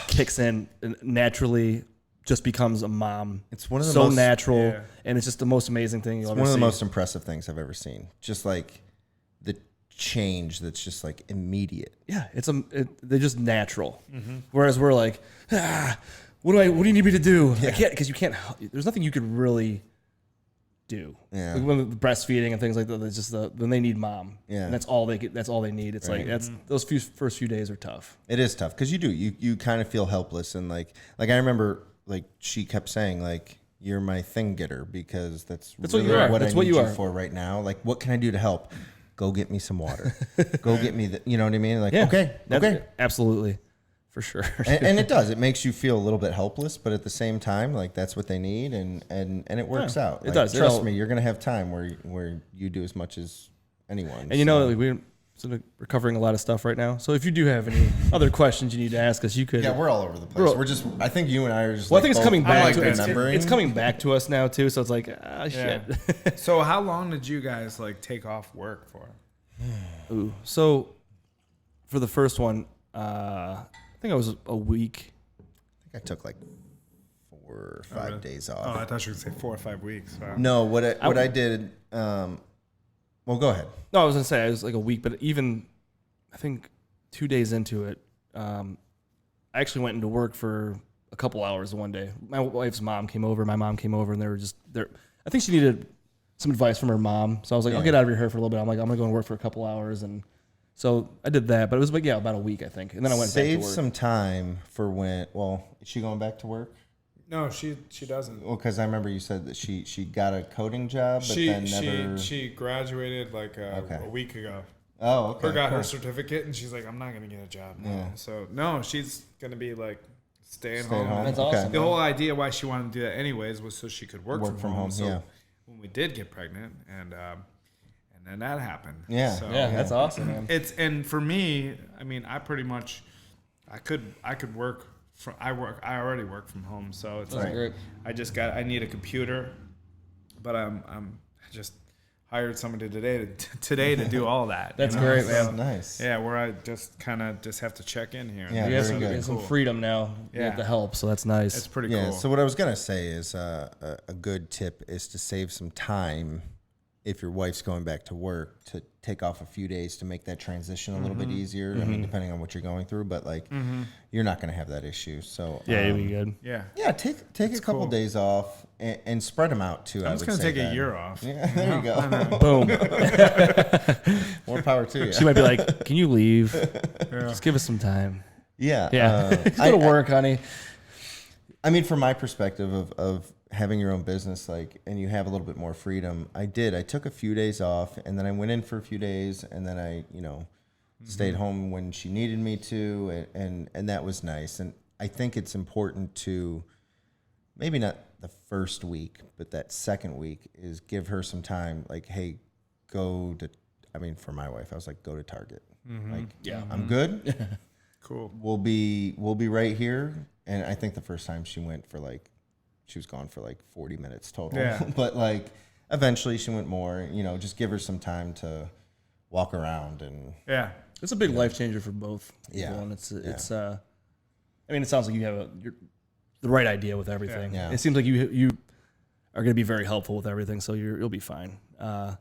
kicks in and naturally just becomes a mom. It's one of the so most natural, Yeah. and it's just the most amazing thing you'll It's ever one of the see. most impressive things I've ever seen. Just like the change that's just like immediate. Yeah, they're just natural. Whereas we're like, what do you need me to do? I can't, because you can't. There's nothing you could really do. Yeah. Like when breastfeeding and things like that, it's just when they need mom. Yeah. And that's all they get. That's all they need. It's like those first few days are tough. It is tough because you kind of feel helpless, and like I remember like she kept saying like, you're my thing getter, because that's what really you are. what That's I what need you you are. for right now. Like, what can I do to help? Go get me some water. Go get me you know what I mean? Like, okay. Absolutely. For sure. And it does. It makes you feel a little bit helpless, but at the same time, like that's what they need, and it works out. It Like, does. Trust me, you're gonna have time where you do as much as anyone. And you know, like, we're covering a lot of stuff right now. So if you do have any other questions you need to ask us, you could. Yeah, we're all over the place. We're just. I think you and I are just. Well, I think it's coming back to remembering. it's coming back to us now too. So it's like, shit. So how long did you guys like take off work for? Ooh. So for the first one, I think I was a week. I think I took like 4 or 5 days off. Oh, I thought you were going to say 4 or 5 weeks. Wow. No, what I did. Well, go ahead. No, I was gonna say it was like a week, but even I think 2 days into it, I actually went into work for a couple hours one day. My wife's mom came over. My mom came over, and they were just there. I think she needed some advice from her mom, so I was like, I'll get out of your hair for a little bit. I'm like, I'm gonna go and work for a couple hours, and so I did that. But it was like, about a week, I think, and then I went back to work. Save some time for when. Well, is she going back to work? No, she doesn't. Well, because I remember you said that she got a coding job, but then never. She graduated like a week ago. Oh, okay. Got her certificate, and she's like, I'm not gonna get a job now. Yeah. So no, she's gonna be like staying Stay at home. home. That's Okay. awesome. The whole idea why she wanted to do that anyways was so she could work from home. So yeah. when we did get pregnant, and then that happened. Yeah. So Yeah, that's awesome, man. and for me, I mean, I pretty much, I could work from. I already work from home, so it's like great. I need a computer, but I just hired somebody today to do all that. That's you know? great, That's man. nice. Yeah, where I just kind of have to check in here. Yeah, You have very some, good. some freedom now. You have Yeah. the help, so that's nice. It's pretty Yeah. cool. So what I was gonna say is a good tip is to save some time if your wife's going back to work to take off a few days to make that transition a little bit easier. I mean, depending on what you're going through, but like you're not gonna have that issue. So yeah, you'll be good. yeah. yeah, take a couple cool. days off and spread them out too. I'm just gonna take a year off. Yeah, there you go. Boom. More power to you. She might be like, "Can you leave? Just give us some time." Yeah. Yeah, go to work, honey. I mean, from my perspective of having your own business, like, and you have a little bit more freedom, I took a few days off, and then I went in for a few days, and then I, stayed home when she needed me to, and that was nice. And I think it's important to maybe not the first week, but that second week is give her some time. Like, hey, for my wife, I was like, go to Target. Like, I'm good. Cool. We'll be right here. And I think the first time she went she was gone for like 40 minutes total. Yeah. But like eventually she went more, just give her some time to walk around and Yeah. It's a big life changer for both. Yeah. people, and it's I mean, it sounds like you have the right idea with everything. Yeah. It seems like you are going to be very helpful with everything, so you'll be fine. I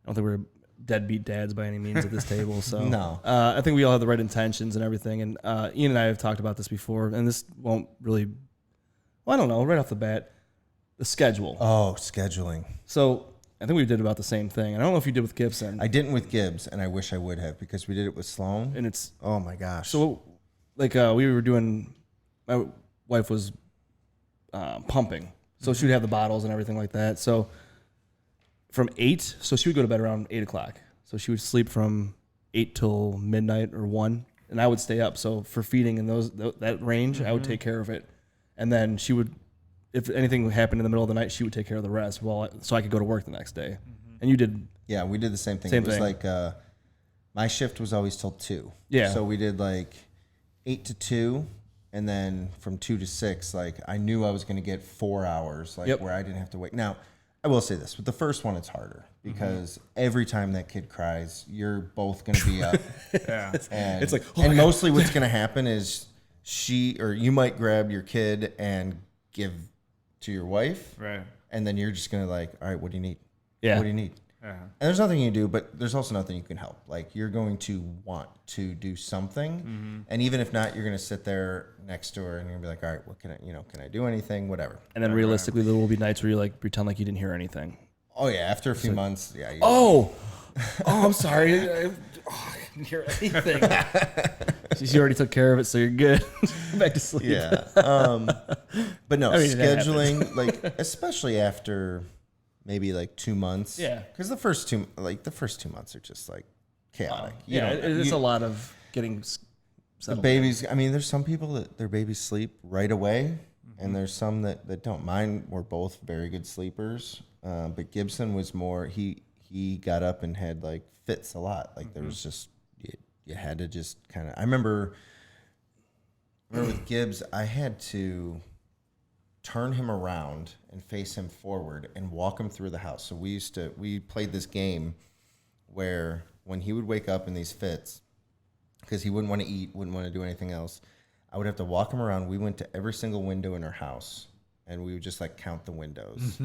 don't think we're deadbeat dads by any means at this table. So No. I think we all have the right intentions and everything. And Ian and I have talked about this before, and this won't really. Well, I don't know. Right off the bat, the schedule. Oh, scheduling. So I think we did about the same thing. I don't know if you did with Gibson. I didn't with Gibbs, and I wish I would have because we did it with Sloan. And it's Oh my gosh. so like we were doing. My wife was pumping, so she would have the bottles and everything like that. So from 8, so she would go to bed around 8 o'clock. So she would sleep from 8 till midnight or 1, and I would stay up. So for feeding in that range, I would take care of it, and then she would, if anything happened in the middle of the night, she would take care of the rest. So I could go to work the next day. And you did. Yeah, we did the same thing. Same It was thing. like my shift was always till 2. Yeah. So we did like 8 to 2, and then from 2 to 6, like I knew I was going to get 4 hours, like Yep. where I didn't have to wait. Now, I will say this: with the first one, it's harder because every time that kid cries, you're both going to be up. Yeah. And, It's like, oh and my God. mostly what's going to happen is you might grab your kid and give to your wife, Right. and then you're just going to like, all right, what do you need? Yeah. What do you need? Yeah. And there's nothing you can do, but there's also nothing you can help. Like you're going to want to do something, and even if not, you're going to sit there next to her, and you'll be like, all right, what can I do anything? Whatever. And then realistically, there will be nights where you like pretend like you didn't hear anything. Oh yeah, after a few months, yeah. I'm sorry. I didn't hear anything. She already took care of it, so you're good. Back to sleep. Yeah. But no, I mean, scheduling, like, especially after maybe like 2 months. Yeah. Because the first 2 months are just like chaotic. It's a lot of getting The settled. babies, I mean, there's some people that their babies sleep right away, and there's some that don't. Mine were both very good sleepers, but Gibson was more, he got up and had like fits a lot. Like there was just, you had to just kind of, I remember with Gibbs, I had to turn him around and face him forward and walk him through the house. So we played this game where when he would wake up in these fits, because he wouldn't want to eat, wouldn't want to do anything else, I would have to walk him around. We went to every single window in our house, and we would just like count the windows.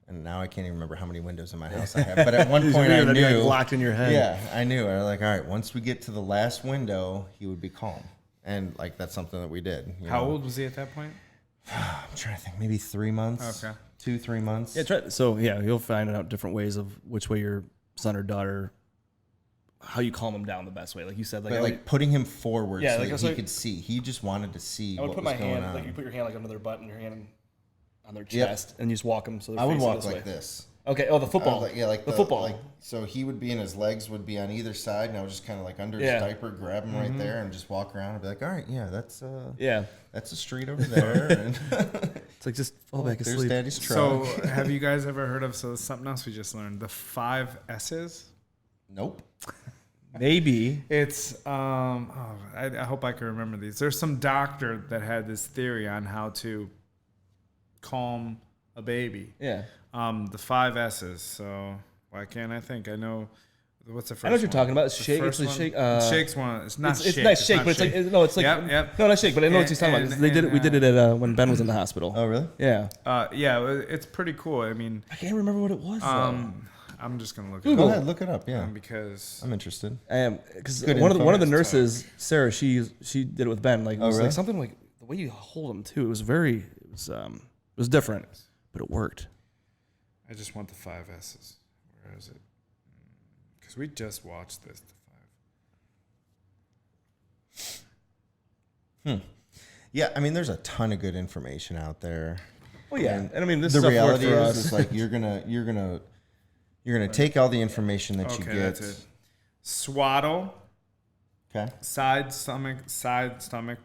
And now I can't even remember how many windows in my house I have. But at one point I That'd be, knew. like, locked in your head. Yeah, I knew. I was like, all right, once we get to the last window, he would be calm. And like that's something that we did. How old was he at that point? I'm trying to think, maybe 3 months. Okay. 2-3 months. Yeah, so you'll find out different ways of which way your son or daughter, how you calm them down the best way. Like you said, Like putting him forward so like, that so he could see. He just wanted to see I would what put was my going hand, on. like you put your hand like under their butt and your hand on their chest, and you just walk them. So I would walk way. like this. Okay. Oh, the football. Like the football. Like, so he would be, and his legs would be on either side, and I would just kind of like under his diaper, grab him right there, and just walk around and be like, all right, yeah, that's a street over there. And it's like just fall back there's asleep. Daddy's truck. So have you guys ever heard of, so something else we just learned, the 5 S's? Nope. Maybe. It's, I hope I can remember these. There's some doctor that had this theory on how to calm a baby. Yeah. The 5 S's. So why can't I think? I know. What's the first one? I know what you're talking about. It's The shake. first It's one? shake. Shake's one. It's not It's shake. not shake, but it's like no. It's like Yep. no, not shake. But I know what he's talking about. They did it. We did it at when Ben was in the hospital. Oh, really? Yeah. Yeah, it's pretty cool. I mean, I can't remember what it was. I'm just gonna look Go it up ahead, look it up. Yeah, because I'm interested. I am because Good one of info. the nurses, Sarah, she did it with Ben. Like it was really? like something like the way you hold him too. It was different, but it worked. I just want the 5 S's. Where is it? Because we just watched this. The 5. Yeah, I mean, there's a ton of good information out there. Well, yeah, and I mean, this The stuff worked reality for is, us. it's like you're gonna take all the information that you Okay, get. that's it. Swaddle. Okay. Side stomach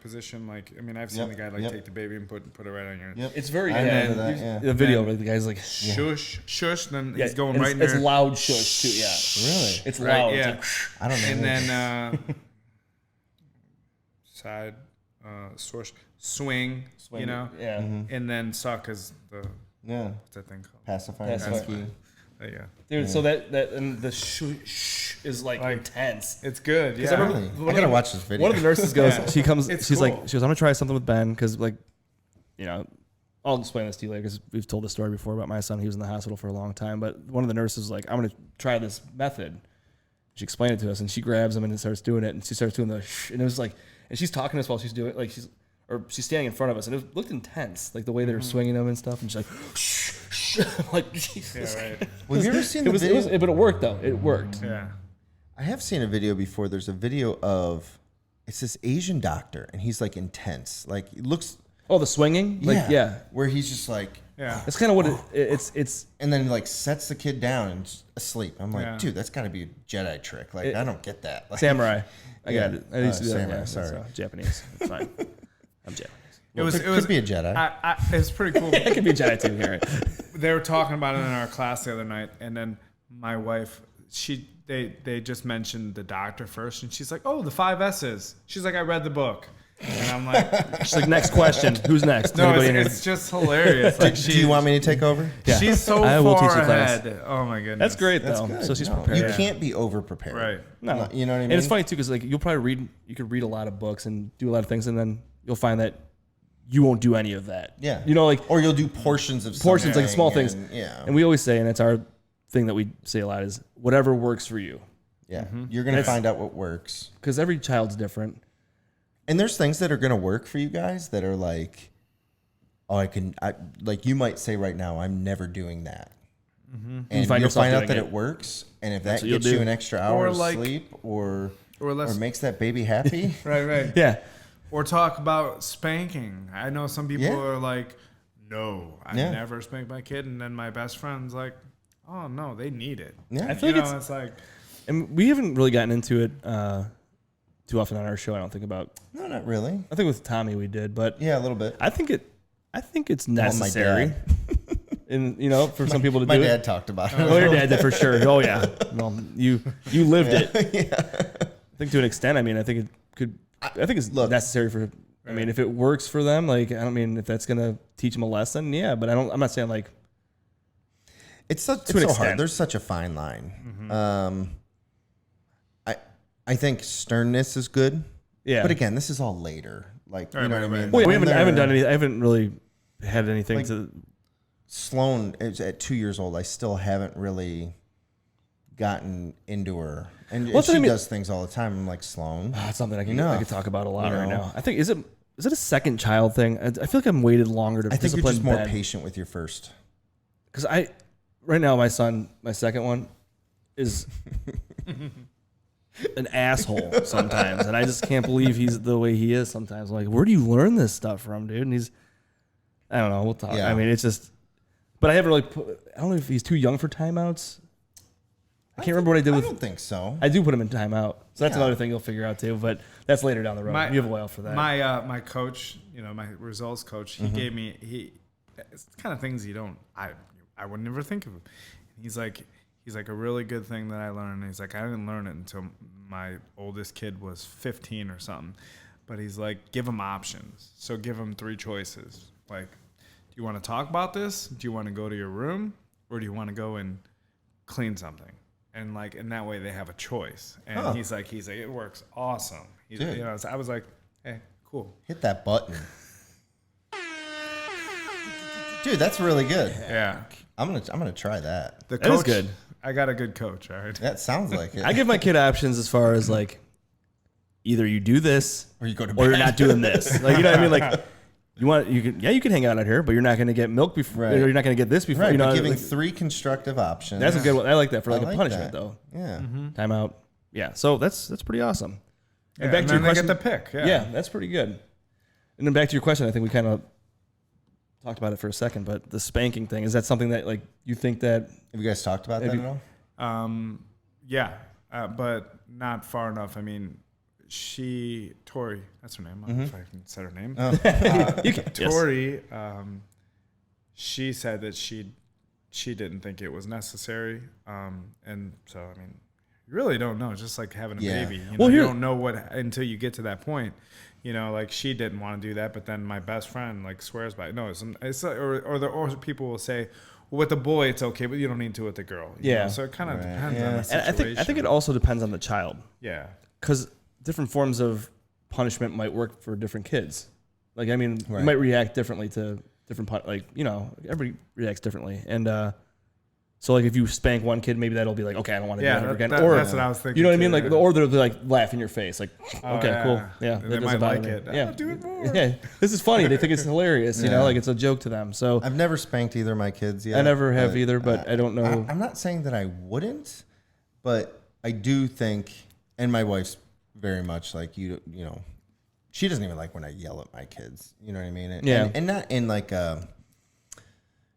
position. Like, I mean, I've seen Yep, the guy like yep. take the baby and put it right on your. Yep. It's very. I remember that. Yeah. The video where the guy's like, Shush. Then yeah, he's going and right it's there. loud shush too. Yeah, Really? it's Right, loud. yeah. It's I don't know. And then side swing. like, You know. Yeah. And then suck is the Yeah. what's that thing called? Pacifier. Pacifier. Yeah. Dude, so that and the shh is like intense. It's good. I Yeah. remember- Really? I gotta watch this video. One of the nurses goes, Yeah. she comes, It's she's cool. like, I'm gonna try something with Ben because like, you know, I'll explain this to you later because we've told this story before about my son. He was in the hospital for a long time, but one of the nurses was like, I'm gonna try this method. She explained it to us, and she grabs him and starts doing it, and she starts doing the shh, and it was like, and she's talking to us while she's doing it, like she's standing in front of us, and it looked intense, like the way they were swinging him and stuff, and she's like, shh, shh. I'm like, Jesus. Yeah. Right. Well, have you ever seen It the was, video? but it worked though. It worked. Yeah. I have seen a video before. There's a video of it's this Asian doctor, and he's like intense. Like it looks. Oh, the swinging, like yeah. Where he's just like, Yeah. That's kind of what it's. and then like sets the kid down and just asleep. I'm like, Yeah. dude, that's got to be a Jedi trick. Like I don't get that. Like, Samurai. I Yeah. got it. I used to do that. Samurai, Yeah, sorry. that's, Japanese. It's fine. I'm Japanese. it could be a Jedi. It's pretty cool. I could be a Jedi too here. They were talking about it in our class the other night, and then my wife, they just mentioned the doctor first, and she's like, "Oh, the 5 S's." She's like, "I read the book," and I'm like, She's like, next question. Who's next? "No, Anybody in here? it's just hilarious." Like, Do you want me to take over? Yeah. She's so I will far teach you class. ahead. Oh my goodness, That's great That's though. good. So she's No, prepared. You Yeah. can't be over prepared. Right? No, You know what I mean? And it's funny too because like you'll probably read, you could read a lot of books and do a lot of things, and then you'll find that you won't do any of that. Yeah. You know, like Or you'll do portions of portions, like something small things. and- yeah. And we always say, and it's our thing that we say a lot is whatever works for you, Yeah. You're gonna That's- find out what works. because every child's different. And there's things that are going to work for you guys that are like, oh, like you might say right now, I'm never doing that. And you'll find out that it works. And if that gets you an extra hour of sleep or makes that baby happy. Right. Yeah. Or talk about spanking. I know some people are like, no, I never spank my kid. And then my best friend's like, oh, no, they need it. Yeah. I feel like it's like... And we haven't really gotten into it too often on our show, I don't think about. No, not really. I think with Tommy we did, but yeah, a little bit. I think it's necessary. My dad. And for some people to do my it. dad talked about it. Oh, your dad did for sure. Oh yeah. Well, you lived it. Yeah. I think to an extent. I mean, I think it's necessary for. I mean, if it works for them, like I don't mean if that's gonna teach them a lesson, yeah. But I'm not saying like. It's so hard. There's such a fine line. I think sternness is good. Yeah. But again, this is all later. Like, you know what I mean? Well, Like, I haven't done any. I haven't really had anything like, to. Sloan is at 2 years old. I still haven't really gotten into her, and she does things all the time. I'm like, Sloan, It's something I can talk about a lot right now. I think is it a second child thing? I feel like I'm waited longer to. I think you're discipline just more Ben. patient with your first. Because right now my son, my second one, is an asshole sometimes, and I just can't believe he's the way he is sometimes. I'm like, where do you learn this stuff from, dude? And I don't know. We'll talk. Yeah. I mean, it's just. But I haven't really I don't know if he's too young for timeouts. I can't remember what I did with. I don't think so. I do put him in timeout, so that's another thing you'll figure out too. But that's later down the road. You have a while for that. My coach, my results coach, he gave me it's kind of things I would never think of. He's like a really good thing that I learned. He's like, I didn't learn it until my oldest kid was 15 or something. But he's like, give him options. So give him 3 choices. Like, do you want to talk about this? Do you want to go to your room, or do you want to go and clean something? And like, in that way, they have a choice. And he's like, it works awesome. So I was like, hey, cool. Hit that button, dude. That's really good. Yeah, I'm gonna try that. the coach, That is good. I got a good coach. All right. That sounds like it. I give my kid options as far as like, either you do this or you go to or you're bed. not doing this. Like, you know what I mean? Like, you can hang out out here, but you're not going to get milk before. Right. Or you're not going to get this before. Right, You know, but giving like, 3 constructive options. that's a good one. I like that for like I a punishment that. though. Yeah. Timeout. Yeah. So that's pretty awesome. Yeah, And back and to your then they question. get the pick. Yeah, that's pretty good. And then back to your question, I think we kind of talked about it for a second, but the spanking thing, is that something that like you think that Have you guys talked about that at all? Yeah, but not far enough. I mean, Tori, that's her name. I don't know if I can say her name. you can Tori, she said that she didn't think it was necessary. And so, I mean, you really don't know. It's just like having a baby. You don't know what until you get to that point. Like she didn't want to do that, but then my best friend like swears by it. No, or people will say, well, with the boy it's okay, but you don't need to with the girl. You know? So it kind of depends on the situation. And I think it also depends on the child. Yeah. Because different forms of punishment might work for different kids. Like, I mean, Right. you might react differently to different, everybody reacts differently. And so, like, if you spank one kid, maybe that'll be like, okay, I don't want to do that ever again. That's what I was thinking. You know what I mean? too, Like, yeah. or they'll be like, laugh in your face. Like, okay, yeah. cool. Yeah. They that might doesn't bother like me. it. Yeah. Do it more. Yeah. This is funny. They think it's hilarious. You know, like it's a joke to them. So I've never spanked either of my kids yet. I never have either, but I don't know. I'm not saying that I wouldn't, but I do think, and my wife's very much like you know, she doesn't even like when I yell at my kids. You know what I mean? And not in like a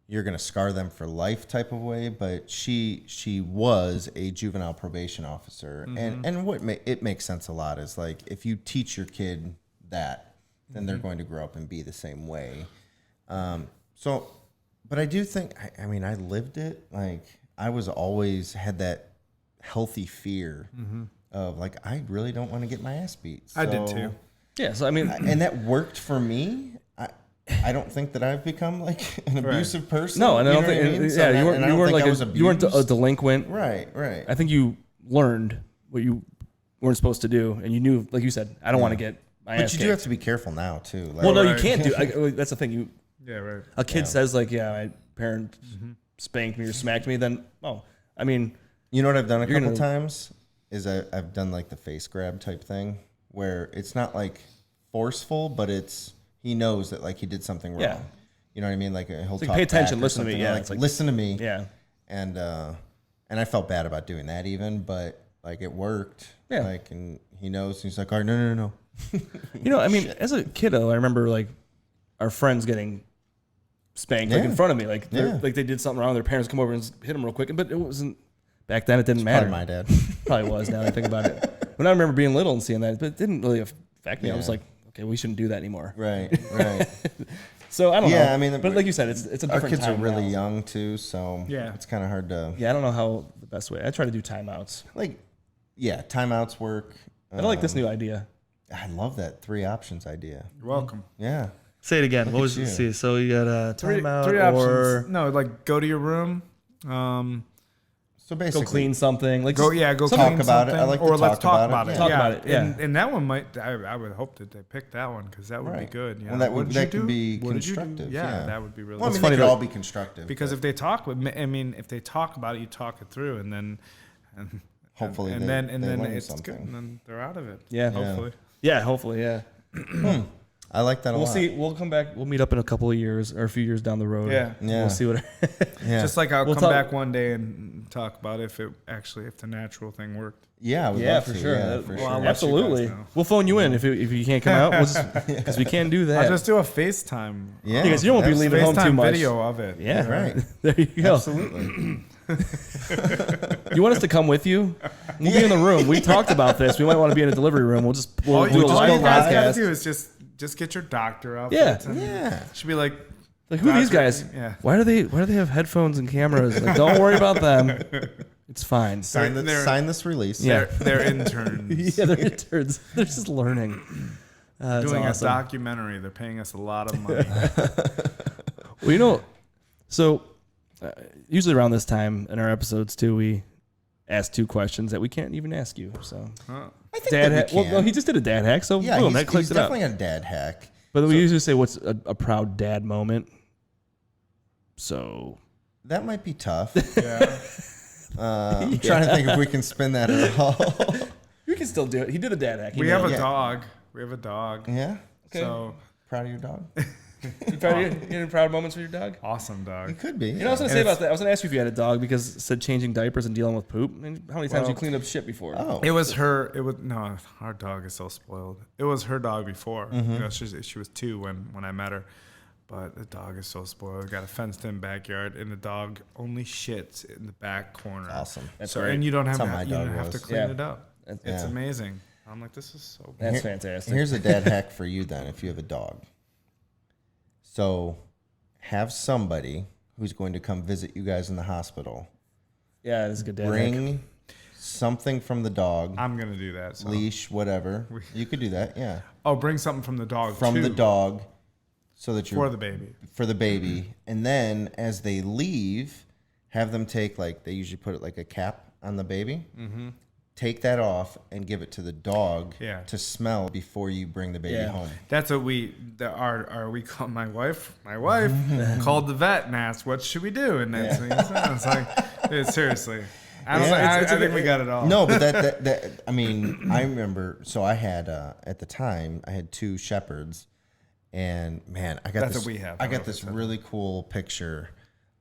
you're gonna scar them for life type of way, but she was a juvenile probation officer, and what it makes sense a lot is like if you teach your kid that, then they're going to grow up and be the same way. But I do think, I mean, I lived it. Like I was always had that healthy fear of like I really don't want to get my ass beat. I did too. Yeah. So, I mean, And that worked for me. I don't think that I've become like an abusive person. no, and I don't You know what think, mean? So yeah, that- you and I weren't don't think like I was you weren't a abused. delinquent. Right. I think you learned what you weren't supposed to do, and you knew, like you said, I don't want to get my ass But you do kicked. have to be careful now too. Like, Well, no, you Right. can't do. That's the thing. Yeah, right. A kid says like, "Yeah, my parent spanked me or smacked me." Then, I mean, you know what I've done a You're couple gonna- times is I've done like the face grab type thing where it's not like forceful, but he knows that like he did something wrong. Yeah. You know what I mean? Like he'll like, talk pay attention, back or listen to me. something, Yeah, like, it's like- listen to me. Yeah. And I felt bad about doing that even, but like it worked. Yeah. Like, and he knows. He's like, all right, no. You know, I mean, as a kiddo, I remember like our friends getting spanked like in front of me, like like they did something wrong. Their parents come over and hit them real quick, but it wasn't back then. It didn't matter. Probably my dad. Probably was. Now that I think about it, when I remember being little and seeing that, but it didn't really affect me. I was like, okay, we shouldn't do that anymore. Right. So I don't know. Yeah, I mean, but like you said, it's a different our kids are time really now. young too, so it's kind of hard to Yeah, I don't know how the best way. I try to do timeouts. like. Yeah, timeouts work. I don't like this new idea. I love that 3 options idea. You're welcome. Yeah. Say it again. Look What at was you. it? See, so you got a timeout Three or options. No, like go to your room. So go basically, clean something. Like Go just talk clean about it. something, I like to or let's talk talk about about it. it. Talk Yeah. about it, yeah. And that one might. I would hope that they picked that one because that would Right. be good. Yeah. Well, that What would- did you that could do? be What did you do? constructive, Yeah, yeah. that would be really. well, I good. mean, funny they could that- all be constructive Because but if they talk with, I mean, if they talk about it, you talk it through, and then, hopefully and they then learn it's something. good, and then they're out of it. Yeah. Hopefully. Yeah, hopefully, yeah. I like that a We'll lot. see. We'll come back. We'll meet up in a couple of years or a few years down the road. Yeah. Yeah. We'll see what. Yeah. Just like I'll We'll come talk- back one day and talk about if the natural thing worked. yeah, I would Yeah, love for to. sure. Yeah, for Well, sure. I'll let you Absolutely. guys know. We'll phone you in if you can't come out. We'll just because we can do that. I'll just do a FaceTime. Yeah, Because you won't be that's- leaving home too FaceTime much. video of it. Yeah. Right. There you go. Absolutely. You want us to come with you? We'll be in the room. We talked about this. We might want to be in a delivery room. We'll do a All you live guys gotta podcast. do is just get your doctor up. Yeah. Yeah. Should be like, Like, who are these doctor- guys? Yeah. Why do they have headphones and cameras? Like, don't worry about them. It's fine. Sign They're- this release. Yeah. They're interns. Yeah, they're interns. They're just learning. That's Doing awesome. a documentary. They're paying us a lot of money. Well, you know, so usually around this time in our episodes too, we ask 2 questions that we can't even ask you. So Huh. I think dad that hack. we Well, can. no, he just did a dad hack. So yeah, boom, he's, that clicked he's it up. definitely a dad hack. But we usually say what's a proud dad moment. So That might be tough. Yeah. I'm trying to think if we can spin that at all. you can still do it. He did a dad hack. He We did have it. a Yeah. dog. We have a dog. Yeah. Okay. So Proud of your dog? You any proud moments with your dog? awesome dog. You could be. You know, I was gonna say about that. I was gonna ask you if you had a dog because it said changing diapers and dealing with poop. And how many times Well- you cleaned up shit before? Oh. It was her. It was no. Our dog is so spoiled. It was her dog before. Mm-hmm. You know, she was 2 when I met her, but the dog is so spoiled. We got a fenced-in backyard, and the dog only shits in the back corner. Awesome. That's So great. and you don't have That's how my you don't dog have to was. clean Yeah. it up. It's Yeah. amazing. I'm like, this is so. That's Here- fantastic. Here's a dad hack for you then if you have a dog. So have somebody who's going to come visit you guys in the hospital. Yeah, that's a good dad hack. Bring something from the dog, I'm gonna do that. So. leash, whatever. You could do that, yeah. Oh, bring something from the dog. From too, the dog so that you're for the baby. for the baby. And then as they leave, have them take they usually put it like a cap on the baby. Mm-hmm. Take that off and give it to the dog Yeah. to smell before you bring the baby Yeah. home. That's what we called my wife. My wife called the vet and asked, "What should we do?" And then it's like, dude, seriously, I don't. Yeah, I think we got it all. No, but that I mean, I remember. So I had at the time I had 2 shepherds, and man, I got That's this. what we have. I I don't know got if this it's really cool picture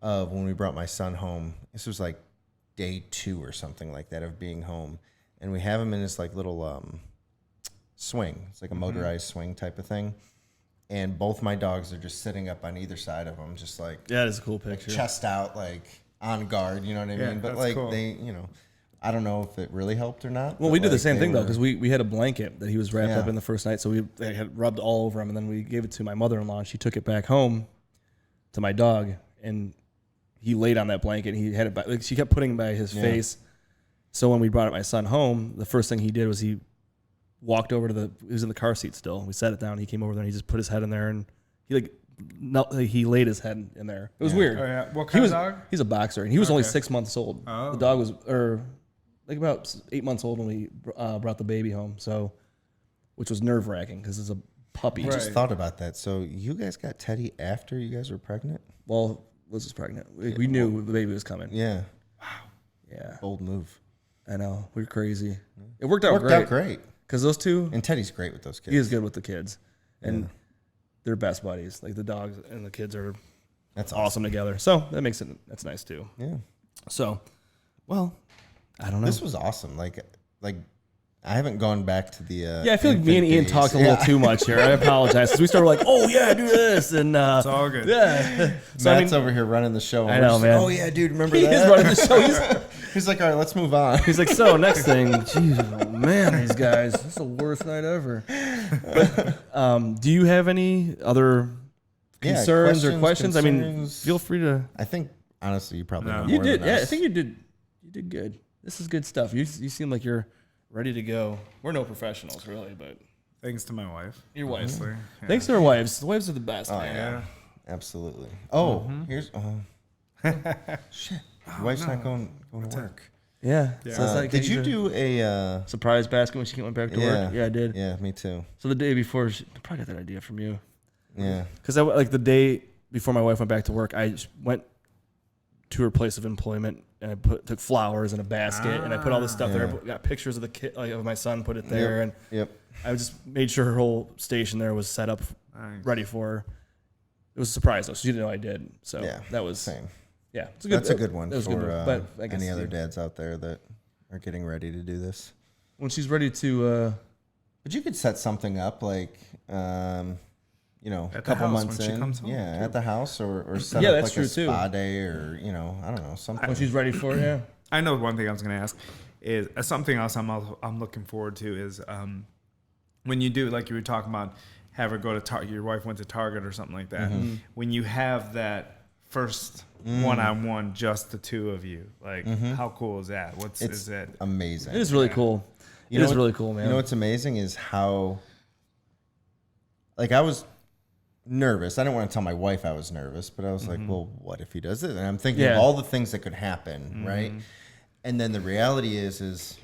of when we brought my son home. This was like day 2 or something like that of being home, and we have him in this little swing. It's like a motorized swing type of thing, and both my dogs are just sitting up on either side of him, just like Yeah, that's a cool picture. chest out, on guard. You know what I Yeah, mean? But that's cool. they, I don't know if it really helped or not. Well, but, we did the like, same they thing though, were- because we had a blanket that he was wrapped Yeah. up in the first night, so they had rubbed all over him, and then we gave it to my mother-in-law, and she took it back home to my dog, and he laid on that blanket. And he had it by, she kept putting it by his face. So when we brought my son home, the first thing he did was he walked over to he was in the car seat still. We set it down. He came over there and he just put his head in there, and he laid his head in there. It was weird. Oh, yeah. What He kind was of dog? He's a boxer, and he was only Okay. 6 months old. Oh. The dog was like about 8 months old when we brought the baby home. So, which was nerve wracking because it's a puppy. I Right. just thought about that. So you guys got Teddy after you guys were pregnant? Well, Liz was pregnant. We knew the baby was coming. Yeah. Yeah, Bold move. I know. We were crazy. It worked out Worked great. out great. Because those two, And Teddy's great with those kids. he is good with the kids, and they're best buddies. Like the dogs and the kids are That's awesome together. So that's nice too. Yeah. So, well, I don't know. This was awesome. Like I haven't gone back to the. Yeah, I feel like me and Ian talked a little too much here. I apologize because we started like, oh yeah, do this, and It's all good. yeah. So Matt's over here running the show. And I we're know, just man. Like, oh yeah, dude, remember He that? is running the show. He's like, all right, let's move on. He's like, so next thing, jeez, oh man, these guys, this is the worst night ever. But, do you have any other concerns or questions? I mean, concerns. feel free to. I think honestly, you probably know You more did, than yeah. us. I think you did. You did good. This is good stuff. You seem like you're ready to go. We're no professionals, really, but Thanks to my wife. your wife. Honestly. Yeah. Thanks to our wives. The wives are the best. Oh man. yeah, absolutely. Oh, here's shit. Your wife's not going to work. Yeah. So it's like, Did you do a? surprise basket when she went back to work? Yeah, I did. Yeah, me too. So the day before, I probably got that idea from you. Yeah. Because like the day before my wife went back to work, I just went to her place of employment and I took flowers in a basket and I put all this stuff there. Got pictures of the kid, like of my son, put it there, and I just made sure her whole station there was set up, ready for her. It was a surprise though, so she didn't know I did. So that was same. Yeah, it's That's a good one That was for good, but I guess any other dads out there that are getting ready to do this. when she's ready to. But you could set something up like, you know, At a the couple house months when she in. comes home, Yeah, too. at the house or set Yeah, up that's like true, a too. spa day or, you know, I don't know, something. When she's ready for it, yeah. I know one thing I was going to ask is something else I'm looking forward to is when you do, like you were talking about, have her go to Target, your wife went to Target or something like that. Mm-hmm. When you have that first one-on-one, just the two of you, like how cool is that? It's amazing. It is really cool. It is really cool, man. You know what's amazing is how, like, I was nervous. I didn't want to tell my wife I was nervous, but I was like, well, what if he does this? And I'm thinking of all the things that could happen, right? And then the reality is it's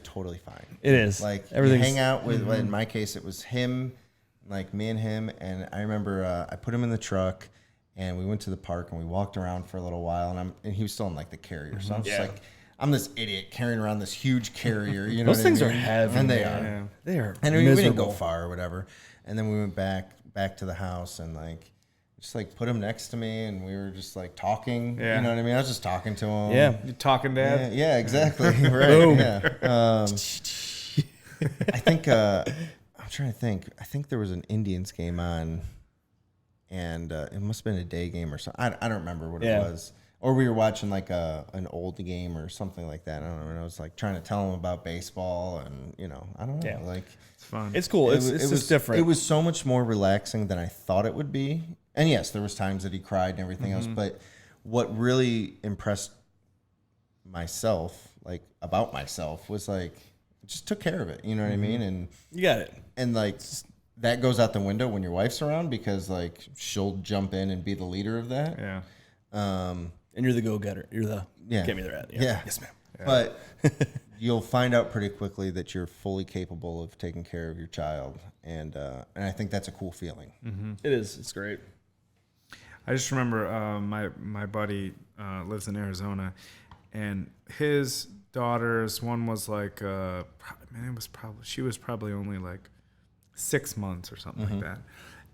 totally fine. It is. Like, you Everything's hang out with, in my case, it was him, like me and him. And I remember I put him in the truck and we went to the park and we walked around for a little while. And he was still in like the carrier. So I'm just like, I'm this idiot carrying around this huge carrier. You know, Those things are heavy, and they man. are. They are. And we didn't go miserable. far or whatever. And then we went back to the house and like just like put him next to me and we were just like talking. Yeah. You know what I mean? I was just talking to him. Yeah. You talking, Dad? Yeah, exactly. Right. Yeah. I think I'm trying to think. I think there was an Indians game on, and it must have been a day game or something. I don't remember what it was. Or we were watching like an old game or something like that. I don't know. And I was like trying to tell him about baseball, and you know, I don't know. Yeah. Like It's fun. It's cool. It's just different. It was so much more relaxing than I thought it would be. And yes, there was times that he cried and everything else. But what really impressed myself, like about myself, was like just took care of it. You know what I mean? And You got it. and like that goes out the window when your wife's around because like she'll jump in and be the leader of that. Yeah. And you're the go-getter. You're the get me there at. Yeah. Yes, ma'am. But you'll find out pretty quickly that you're fully capable of taking care of your child, and I think that's a cool feeling. It is. It's great. I just remember my buddy lives in Arizona, and his daughters, one was like, she was probably only like 6 months or something like that,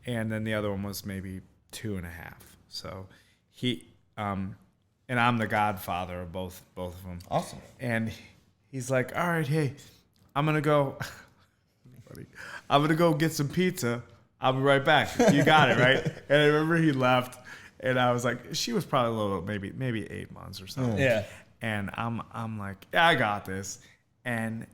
and then the other one was maybe 2.5. So he, and I'm the godfather of both of them. Awesome. And he's like, all right, hey, I'm gonna go get some pizza. I'll be right back. You got it, right? And I remember he left, and I was like, she was probably a little, maybe 8 months or something. Yeah. And I'm like, yeah, I got this. And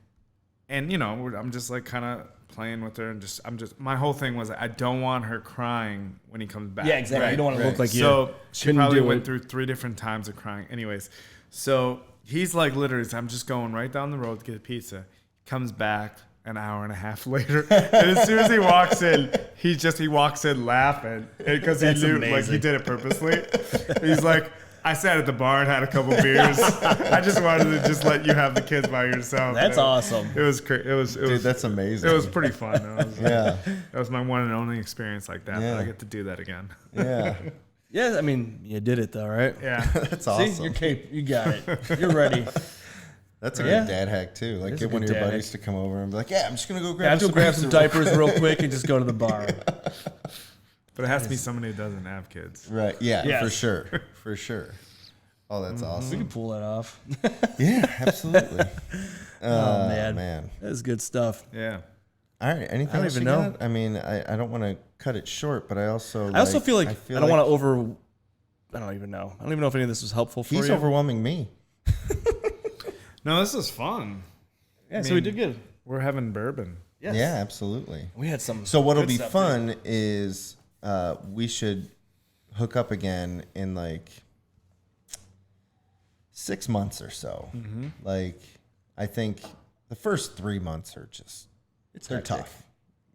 you know, I'm just like kind of playing with her, and my whole thing was I don't want her crying when he comes back. Yeah, exactly. Right? You don't want to look like you. So she couldn't probably do went it. through 3 different times of crying. Anyways, so he's like literally, I'm just going right down the road to get pizza. Comes back an hour and a half later, and as soon as he walks in, he walks in laughing because he That's knew like amazing. he did it purposely. He's like, I sat at the bar and had a couple beers. I just wanted to just let you have the kids by yourself. That's awesome. It was it was Dude, that's amazing. it was pretty fun. Yeah. That was my one and only experience like that. Yeah. But I get to do that again. Yeah. Yeah, I mean, you did it though, right? Yeah. That's awesome. See, you're capable. You got it. You're ready. That's a good dad hack too. Like, is get a one good of your dad buddies hack. to come over and be like, "Yeah, I'm just gonna go I grab have to grab some diapers real quick and just go to the bar. But it has to be somebody who doesn't have kids. Right? Yeah, Yes. for sure, for sure. Oh, that's We awesome. can pull that off. Yeah, absolutely. Oh Man. That's good stuff. Yeah. All right. Anything I don't else even you know. got? I mean, I don't want to cut it short, but I also feel like I don't want to over. I don't even know. I don't even know if any of this was helpful for He's you. overwhelming me. No, this is fun. Yeah, so mean- we did good. We're having bourbon. Yes. Yeah, absolutely. We had some. So what'll good be stuff, fun is we should hook up again in like 6 months or so. Mm-hmm. Like, I think the first 3 months are just they're hectic. tough.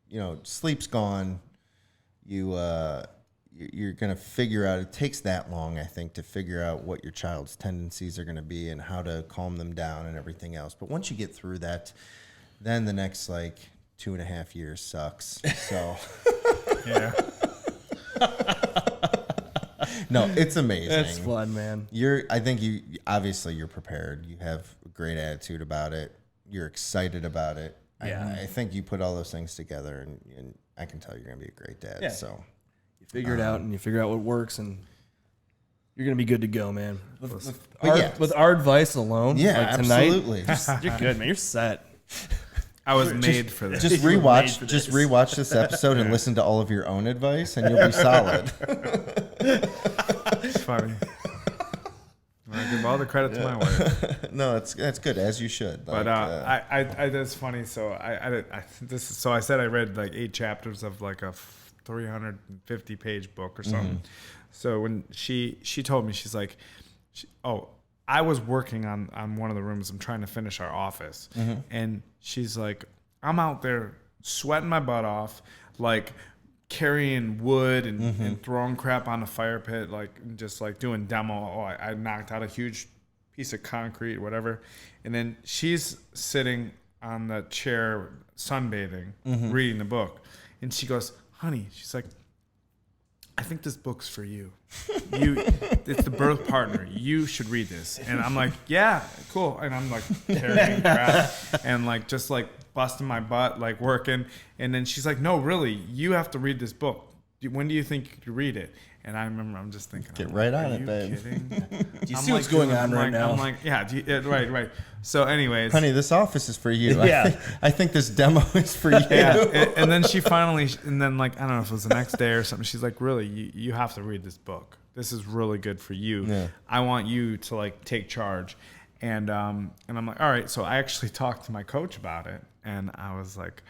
You know, sleep's gone. You're gonna figure out. It takes that long, I think, to figure out what your child's tendencies are gonna be and how to calm them down and everything else. But once you get through that, then the next like 2.5 years sucks. So. Yeah. No, it's amazing. That's fun, man. I think obviously you're prepared. You have a great attitude about it. You're excited about it. Yeah. I think you put all those things together, and I can tell you're gonna be a great dad. Yeah. So You figure it out, and you figure out what works, and you're gonna be good to go, man. yeah. With our advice alone, yeah, like tonight, absolutely. you're good, man. You're set. I was made for this. Just rewatch this episode and listen to all of your own advice, and you'll be solid. It's funny. I give all the credit to my wife. No, that's good, as you should. But Like, I that's funny. So I said I read like 8 chapters of like a 350-page book or something. So when she told me, she's like, I was working on one of the rooms. I'm trying to finish our office, and she's like, I'm out there sweating my butt off, like carrying wood and throwing crap on the fire pit, like just like doing demo. I knocked out a huge piece of concrete, whatever. And then she's sitting on the chair sunbathing, reading the book. And she goes, honey, she's like, I think this book's for you. It's the birth partner. You should read this. And I'm like, yeah, cool. And I'm like carrying crap and like just like busting my butt, like working. And then she's like, no, really, you have to read this book. When do you think you could read it? And I remember I'm just thinking, Get right on are it, you babe. kidding? Do you see what's going on right now? I'm like, yeah, right. So anyways. honey, this office is for you. Yeah. I think this demo is for you. Yeah, and then she finally, and then like I don't know if it was the next day or something. She's like, "Really, you have to read this book. This is really good for you. Yeah. I want you to like take charge." And I'm like, "All right." So I actually talked to my coach about it, and I was like,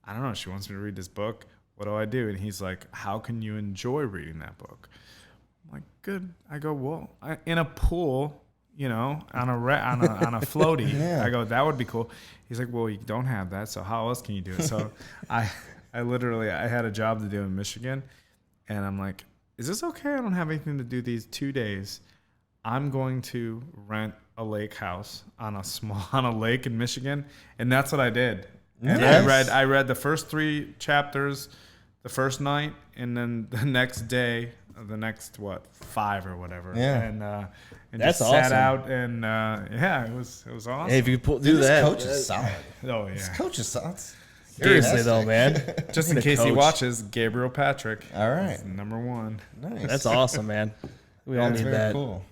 "I don't know. She wants me to read this book. What do I do?" And he's like, "How can you enjoy reading that book?" I'm like, "Good." I go, "Well, in a pool." You know, on a floaty. Yeah. I go, that would be cool. He's like, well, you don't have that, so how else can you do it? So I had a job to do in Michigan, and I'm like, is this okay? I don't have anything to do these 2 days. I'm going to rent a lake house on a lake in Michigan, and that's what I did. And Nice. I read the first 3 chapters the first night, and then the next day, the next 5 or whatever. Yeah. And That's just sat awesome. out and it was awesome. Hey, if you do Dude, this that, coach is solid. Oh This yeah. coach is solid. seriously though, man, Just in The case he coach. watches, Gabriel Patrick. All right. is number 1. Nice. That's awesome, man. We all That's need very that. cool.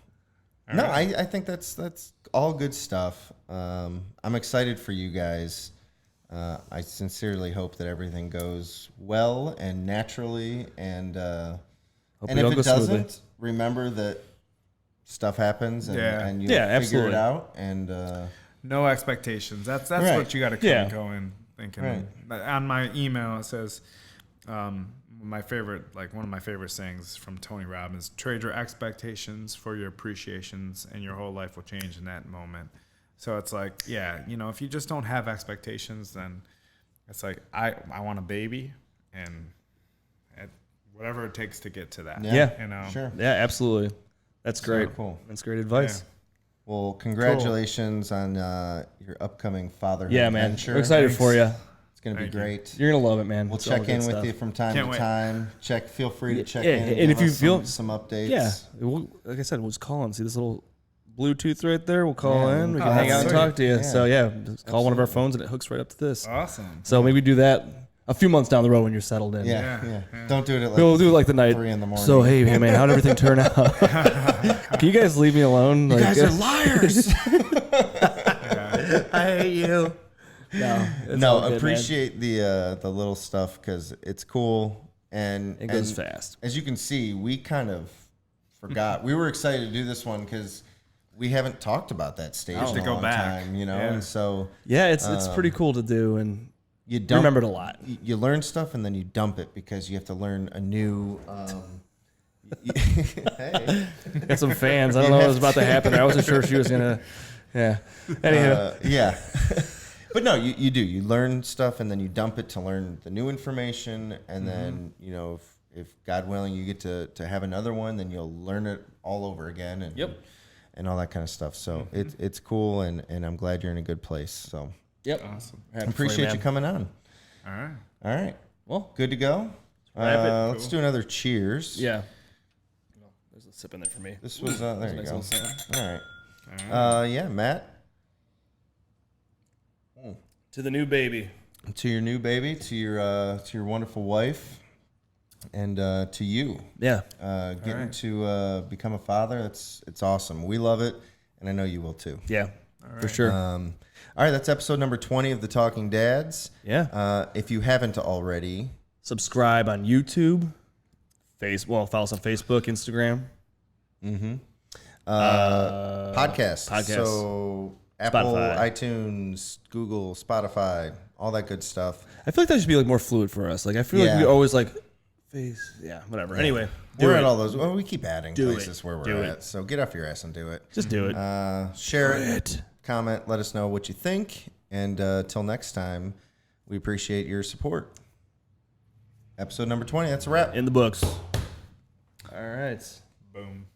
No, I think that's all good stuff. I'm excited for you guys. I sincerely hope that everything goes well and naturally, and Hope and it all if it goes doesn't, smoothly. remember that stuff happens, and, Yeah. and you'll Yeah, figure absolutely. it out. And No expectations. That's Right. what you got to Yeah. go in thinking. Right. But on my email it says, my favorite, like one of my favorite sayings from Tony Robbins: trade your expectations for your appreciations, and your whole life will change in that moment. So it's like, yeah, if you just don't have expectations, then it's like I want a baby, and whatever it takes to get to that. Yeah. sure. Yeah, absolutely. That's great. cool. That's great advice. Well, congratulations on your upcoming fatherhood Yeah, man. adventure. We're excited for you. It's going to be Thank you. great. You're gonna love it, man. We'll It's all check good in with stuff. you from time Can't to wait. time. Feel free to check Yeah, in. and give if you us feel- some updates. Yeah, like I said, we'll just call and see this little Bluetooth right there. We'll call in. We can Oh, hang out that's and talk to you. sweet. So yeah, just call one of our phones and it hooks right up to this. Awesome. So maybe do that a few months down the road when you're settled in. Yeah. Don't do it at like We'll do it like the night. 3 a.m. So hey man, how'd everything turn out? Can you guys leave me alone? You guys are liars. I hate you. No, it's No, all good, man. appreciate the little stuff because it's cool and It goes and fast. As you can see, we kind of forgot. We were excited to do this one because we haven't talked about that stage in To a go long back. time, you know. Yeah. And so Yeah, it's pretty cool to do, and you dump, remembered a lot. You learn stuff and then you dump it because you have to learn a new. Hey. Got some fans. I don't know what was about to happen. I wasn't sure if she was gonna. Yeah. Anyhow. Yeah. But no, you do. You learn stuff and then you dump it to learn the new information. And then, you know, if God willing, you get to have another one, then you'll learn it all over again. And, Yep. and all that kind of stuff. So it's cool. And I'm glad you're in a good place. So Yep. Awesome. I appreciate you coming on. All right. All right. Well, Good to go. wrap it. Let's do another cheers. yeah. There's a sip in there for me. This was, there you Nice go. little sip. All right. Yeah, Matt. To the new baby. To your new baby, to your wonderful wife, and to you. Yeah. Getting to become a father, it's awesome. We love it, and I know you will too. Yeah. For sure. All right, that's episode number 20 of the Talking Dads. Yeah. If you haven't already, Subscribe on YouTube. Follow us on Facebook, Instagram. podcast. So Apple, Spotify. iTunes, Google, Spotify, all that good stuff. I feel like that should be like more fluid for us. Like I feel Yeah. like we always like whatever. Anyway, We're at all those. Well, we keep adding Do places it. where we're Do at. it. So get off your ass and do it. Just do it. Share it. Comment. Let us know what you think. And till next time, we appreciate your support. Episode number 20. That's a wrap. In the books. All right. Boom.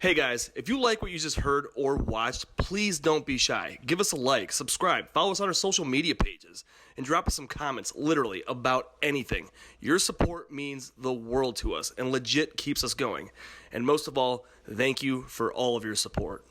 Hey guys, if you like what you just heard or watched, please don't be shy. Give us a like, subscribe, follow us on our social media pages, and drop us some comments literally about anything. Your support means the world to us and legit keeps us going. And most of all, thank you for all of your support.